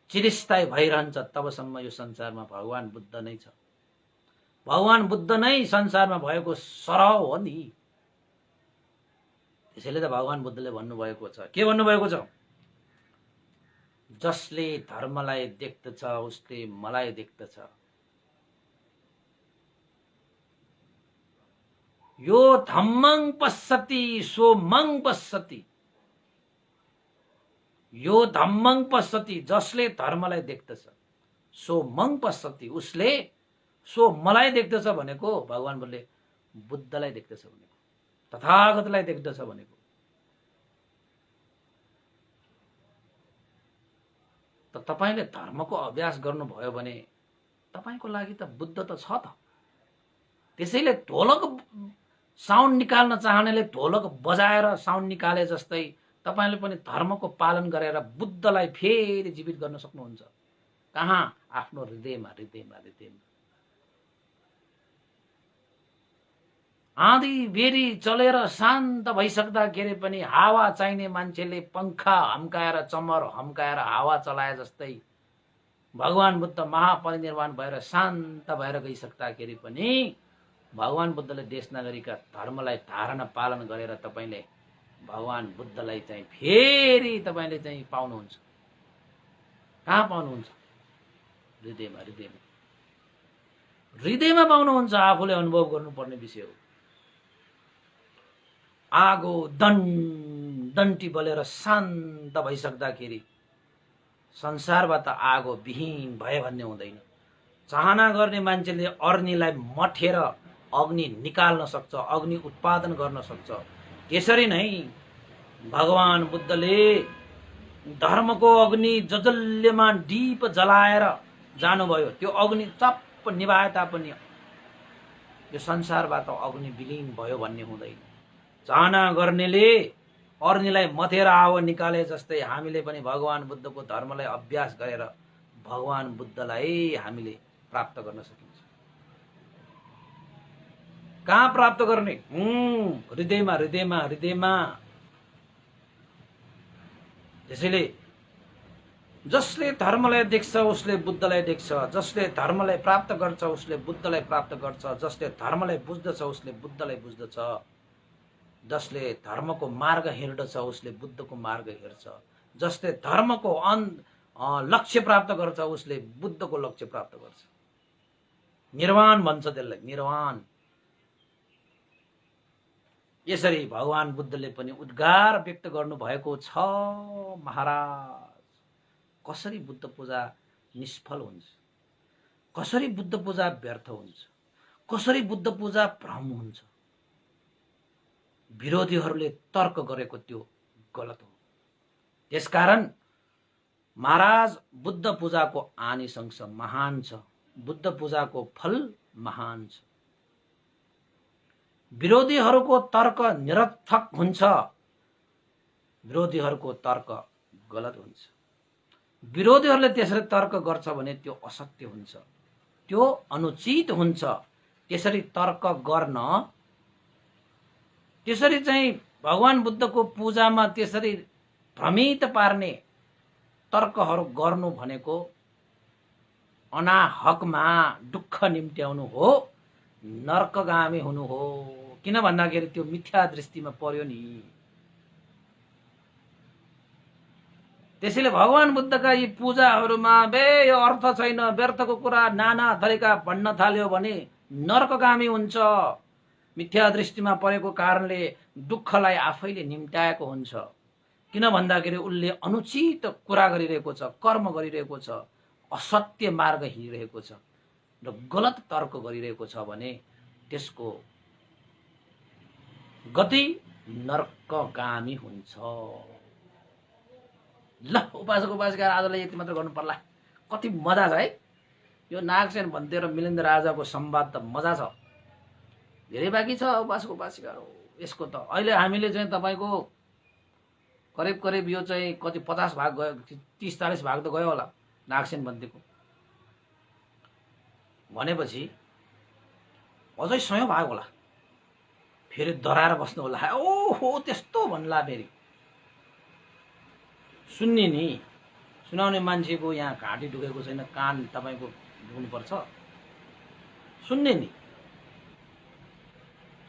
चिरस्थायी भइरहन्छ, तबसम्म यो संसारमा भगवान बुद्ध नै छ। भगवान बुद्ध नै संसारमा भएको सरह हो नि। त्यसैले त भगवान बुद्धले भन्नुभएको छ, के भन्नुभएको छ? जसले धर्मलाई देख्दछ उसले मलाई देख्दछ। यो धम्मं पश्यति सो मं पश्यति। यो धम्मं पश्यति, जसले धर्मलाई देख्दछ, सो मं पश्यति, उसले सो मलाई देख्दछ भनेको भगवान बुद्धले बुद्धलाई देख्दछ भनेको, तथागतलाई देख्दछ भनेको। त तपाईले धर्मको अभ्यास गर्नुभयो भने तपाईको लागि त बुद्ध त छ त। त्यसैले ढोलक साउन्ड निकाल्न चाहनेले ढोलक बजाएर साउन्ड निकाले जस्तै तपाईले पनि धर्मको पालन गरेर बुद्धलाई फेरि जीवित गर्न सक्नुहुन्छ। कहाँ? आफ्नो हृदयमा हृदयमा हृदयमा। आँधी बेरी चलेर शान्त भइसक्दाखेरि पनि हावा चाहिने मान्छेले पंखा हम्काएर चमर हम्काएर हावा चलाए जस्तै भगवान बुद्ध महापरिनिर्वाण भएर शान्त भएर गइसक्दाखेरि पनि भगवान बुद्धले देशनागरीका धर्मलाई धारण पालन गरेर तपाईले भगवान बुद्धलाई चाहिँ फेरि तपाईले चाहिँ पाउनुहुन्छ। कहाँ पाउनुहुन्छ? हृदयमा हृदयमा हृदयमा पाउनुहुन्छ। आफूले अनुभव गर्नुपर्ने विषय हो। आगो डन्टी बलेर शान्त भइसक्दाखेरि संसारबाट आगो विहीन भए भन्ने हुँदैन। चाहना गर्ने मान्छेले अग्निलाई मथेर अग्नि निकाल्न सक्छ, अग्नि उत्पादन गर्न सक्छ। त्यसरी नै भगवान बुद्धले धर्मको अग्नि जजल्यमान दीप जलाएर जानुभयो। त्यो अग्नि चप्प निभाए तापनि यो संसारबाट अग्नि विलीन भयो भन्ने हुँदैन। चाहना गर्नेले अग्निलाई मथेर आगो निकाले जस्तै हामीले पनि भगवान बुद्धको धर्मलाई अभ्यास गरेर भगवान बुद्धलाई हामीले प्राप्त गर्न सकिन्छ। कहाँ प्राप्त गर्ने? हृदयमा हृदयमा हृदयमा। त्यसैले जसले धर्मलाई देख्छ उसले बुद्धलाई देख्छ, जसले धर्मलाई प्राप्त गर्छ उसले बुद्धलाई प्राप्त गर्छ, जसले धर्मलाई बुझ्दछ उसले बुद्धलाई बुझ्दछ, जसले धर्मको मार्ग हिँड्दछ उसले बुद्धको मार्ग हिँड्छ, जसले धर्मको लक्ष्य प्राप्त गर्छ उसले बुद्धको लक्ष्य प्राप्त गर्छ। निर्वाण भन्छ त्यसलाई, निर्वाण। यसरी भगवान बुद्धले पनि उद्गार व्यक्त गर्नु भएको छ। महाराज, कसरी बुद्ध पूजा निष्फल हुन्छ, कसरी बुद्ध पूजा व्यर्थ हुन्छ, कसरी बुद्ध पूजा भ्रम हुन्छ? विरोधीहरूले तर्क गरेको त्यो गलत हो। त्यसकारण महाराज बुद्ध पूजाको आनिशंस महान छ, बुद्ध पूजाको फल महान छ। विरोधीहरूको तर्क निरर्थक हुन्छ, विरोधीहरूको तर्क गलत हुन्छ। विरोधीहरूले त्यसरी तर्क गर्छ भने त्यो असत्य हुन्छ, त्यो अनुचित हुन्छ। त्यसरी तर्क गर्न, त्यसरी चाहिँ भगवान बुद्धको पूजामा त्यसरी भ्रमित पार्ने तर्कहरू गर्नु भनेको अनाहकमा दुःख निम्त्याउनु हो, नर्कगामी हुनु हो। किन भन्दाखेरि त्यो मिथ्या दृष्टिमा पर्यो नि। त्यसैले भगवान बुद्धका यी पूजाहरूमा यो अर्थ छैन, व्यर्थको कुरा नाना थरीका भन्न थाल्यो भने नर्कगामी हुन्छ। मिथ्या दृष्टिमा परेको कारणले दुःखलाई आफैले निम्त्याएको हुन्छ। किन भन्दाखेरि उसले अनुचित कुरा गरिरहेको छ, कर्म गरिरहेको छ, असत्य मार्ग हिँडिरहेको छ र गलत तर्क गरिरहेको छ भने त्यसको गति नर्कगामी हुन्छ। ल उपासक उपासिका आजलाई यति मात्र गर्नु पर्ला। कति मजा छ है यो नागसेन भन्ते र मिलिन्द राजाको संवाद, त मजा छ। धेरै बाँकी छ उपासक उपासिकाहरू यसको। त अहिले हामीले चाहिँ तपाईको करिब करिब यो चाहिँ कति 50 भाग गयो, 30-40 भाग त गयो होला नागसेन भन्तेको। भनेपछि अझै 100 भाग होला। फेरि डराएर बस्नु होला, ओहो त्यस्तो भन्ला। फेरि सुन्ने नि, सुनाउने मान्छेको यहाँ घाँटी दुखेको छैन, कान तपाईको दुख्नुपर्छ। सुन्ने नि,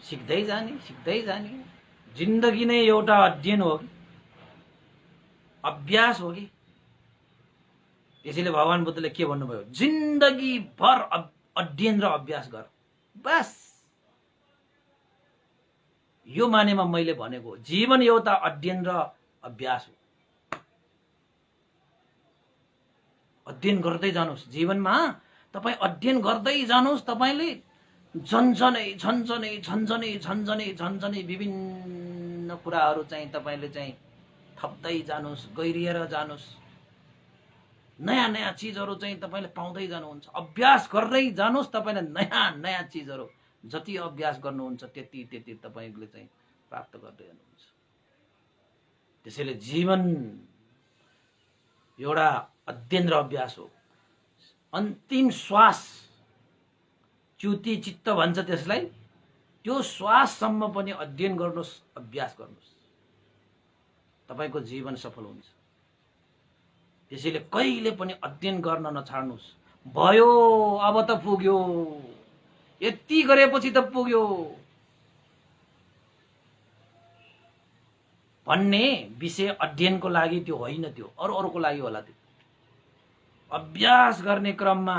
सिक्दै जाने सिक्दै जाने। जिन्दगी नै एउटा अध्ययन हो कि अभ्यास हो कि। त्यसैले भगवान बुद्धले के भन्नुभयो, जिन्दगी भर अध्ययन र अभ्यास गर। बस यो मानेमा मैले भनेको जीवन एउटा अध्ययन र अभ्यास हो। अध्ययन गर्दै जानुस् जीवनमा, तपाई अध्ययन गर्दै जानुस्। तपाईले झन्झनै झन्झनै झन्झनै झन्झनै झन्झनै विभिन्न कुराहरू चाहिँ तपाईले चाहिँ थप्दै जानुस्, गहिरिएर जानुस्। नयाँ नयाँ चीजहरू चाहिँ तपाईले पाउँदै जानुहुन्छ। अभ्यास गर्दै जानुस्। तपाईले नयाँ नयाँ चीजहरू जति अभ्यास गर्नुहुन्छ त्यति त्यति तपाईले चाहिँ प्राप्त गर्दै जानुहुन्छ। त्यसैले जीवन एउटा अध्ययन र अभ्यास हो। अन्तिम श्वास, च्युति चित्त भन्छ त्यसलाई, त्यो श्वाससम्म पनि अध्ययन गर्नुस्, अभ्यास गर्नुस्। तपाईको जीवन सफल हुन्छ। त्यसैले कहिले पनि अध्ययन गर्न नछाड्नुस्। भयो अब त पुग्यो, यति गरेपछि त पुग्यो भन्ने विषय अध्ययनको लागि त्यो होइन, त्यो अरूको लागि होला। त्यो अभ्यास गर्ने क्रममा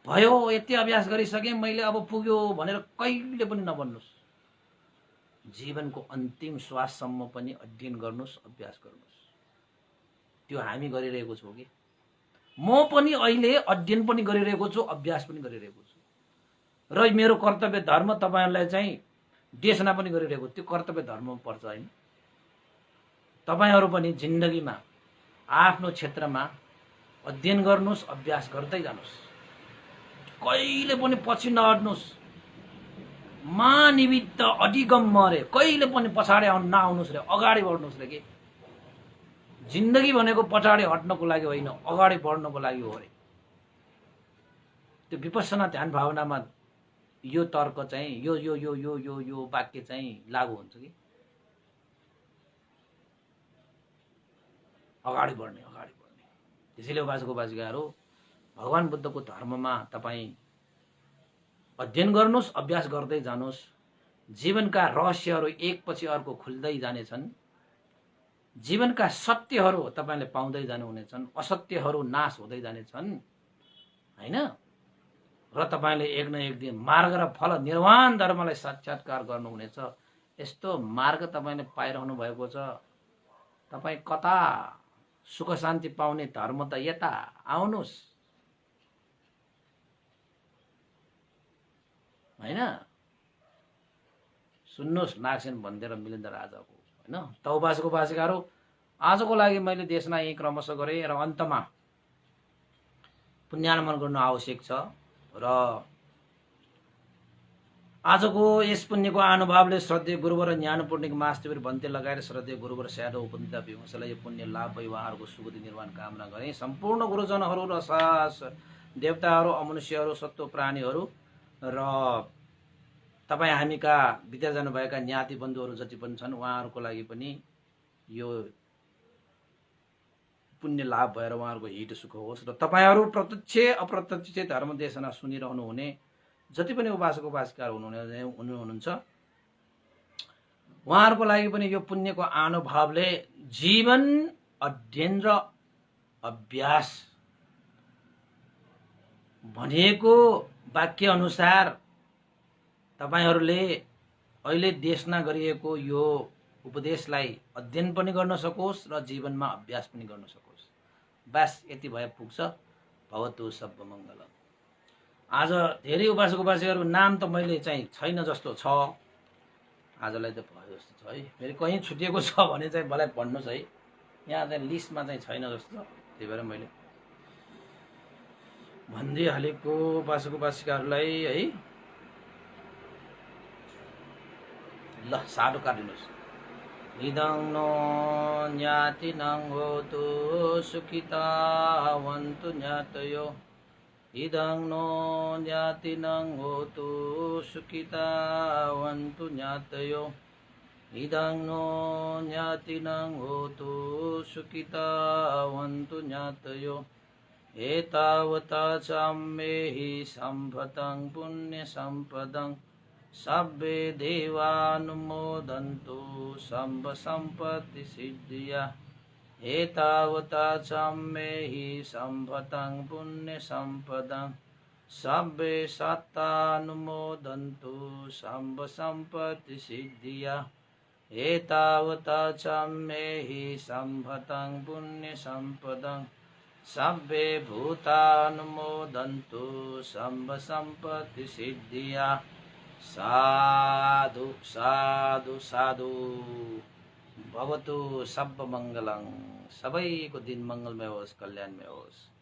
भयो, यति अभ्यास गरिसके मैले, अब पुग्यो भनेर कहिले पनि नभन्नुस्। जीवनको अन्तिम श्वाससम्म पनि अध्ययन गर्नुस्, अभ्यास गर्नुस्। त्यो हामी गरिरहेको छौँ कि। म पनि अहिले अध्ययन पनि गरिरहेको छु, अभ्यास पनि गरिरहेको छु। र मेरो कर्तव्य धर्म तपाईहरुलाई चाहिँ देशना पनि गरिरहेको, त्यो कर्तव्य धर्ममा पर्छ हैन। तपाईहरु पनि जिन्दगीमा आफ्नो क्षेत्रमा अध्ययन गर्नुस्, अभ्यास गर्दै जानुस्। कहिले पनि पछि नहट्नुस्। मानिमित्त अडिगम मरे, कहिले पनि पछाडी नआउनुस् रे, अगाडि बढ्नुस् रे। के जिन्दगी भनेको पछाडी हट्नको लागि होइन, अगाडि बढ्नको लागि हो रे। त्यो विपश्यना ध्यान भावनामा यो तर्क चाहिँ यो यो यो यो यो यो वाक्य चाहिँ लागू हुन्छ कि अगाडि बढ्ने, अगाडि बढ्ने। त्यसैले उपासक उपासिकाहरू भगवान बुद्धको धर्ममा तपाई अध्ययन गर्नुस्, अभ्यास गर्दै जानुस्। जीवनका रहस्यहरू एकपछि अर्को खुल्दै जानेछन्। जीवनका सत्यहरू तपाईले पाउँदै जानुहुनेछन्, असत्यहरू नाश हुँदै जानेछन् हैन। र तपाईले एक न एक दिन मार्ग र फल निर्वाण धर्मलाई साक्षात्कार गर्नुहुनेछ। यस्तो मार्ग तपाईले पाइरहनु भएको छ। तपाई कता सुख शान्ति पाउने धर्म त यता आउनुस् हैन। सुन्नुस् नागसेन भन्देर मिलिन्द राजाको हैन। त उपासक उपासिकाहरू आजको लागि मैले देशमा यही क्रमशः गरेँ र अन्तमा पुण्यानुमन गर्नु आवश्यक छ र आजको यस पुण्यको अनुभवले श्रद्धेय गुरुवर ज्ञानपूर्णिक मास्तिर भन्ते लगाएर श्रद्धेय गुरुवर स्याडो उपनिता विमर्शलाई यो पुण्य लाभ भई उहाँहरूको सुगति निर्माण कामना गरेँ। सम्पूर्ण गुरुजनहरू र देवताहरू, अमनुष्यहरू, सत्व प्राणीहरू र तपाईँ हामीका बितेर जानुभएका ज्ञाति बन्धुहरू जति पनि छन् उहाँहरूको लागि पनि यो पुण्य लाभ भएर उहाँहरूको हित सुख होस् र तपाईँहरू प्रत्यक्ष अप्रत्यक्ष धर्म देशना सुनिरहनु हुने जति पनि उपासक उपासिकाहरू हुनुहुन्छ उहाँहरूको लागि पनि यो पुण्यको अनुभवले जीवन अध्ययन र अभ्यास भनिएको वाक्य अनुसार तपाईहरूले अहिले देशना गरिएको यो उपदेशलाई अध्ययन पनि गर्न सकोस् र जीवनमा अभ्यास पनि गर्न सकोस्। बस यति भए पुग्छ। भवतु सब मङ्गल। आज धेरै उपासक उपासिकाहरू नाम त मैले चाहिँ छैन जस्तो छ, आजलाई त भयो जस्तो छ है। फेरि कहीँ छुटिएको छ भने चाहिँ मलाई भन्नुहोस् है, यहाँ चाहिँ लिस्टमा चाहिँ छैन जस्तो, त्यही भएर मैले भनिदिइहालेको उपासक उपासिकाहरूलाई है। ल साधु काटिनुहोस्। इदं नो ज्ञातिनं होतु सुखितावन्तु ज्ञातयो। इदं नो ज्ञातिनं होतु सुखितावन्तु ज्ञातयो। इदं नो ज्ञातिनं होतु सुखितावन्तु ज्ञातयो। एतावता चाम्मेहि सम्भतं पुण्यसम्पदं सब्बे देवानुमोदन्तु सम्भ सम्पत्ति सिद्धिया। एतावता चाम्मेहि सम्भतं पुण्यसम्पदं सब्बे सत्तानुमोदन्तु सम्भ सम्पत्ति सिद्धिया। एतावता चाम्मेहि सम्भतं पुण्यसम्पदं सब्बे भूतानुमोदन्तु सम्भ सम्पत्ति सिद्धिया। साधु साधु साधु। भवतु सब मङ्गलं। सबैको दिन मङ्गलमय होस्, कल्याणमय होस्।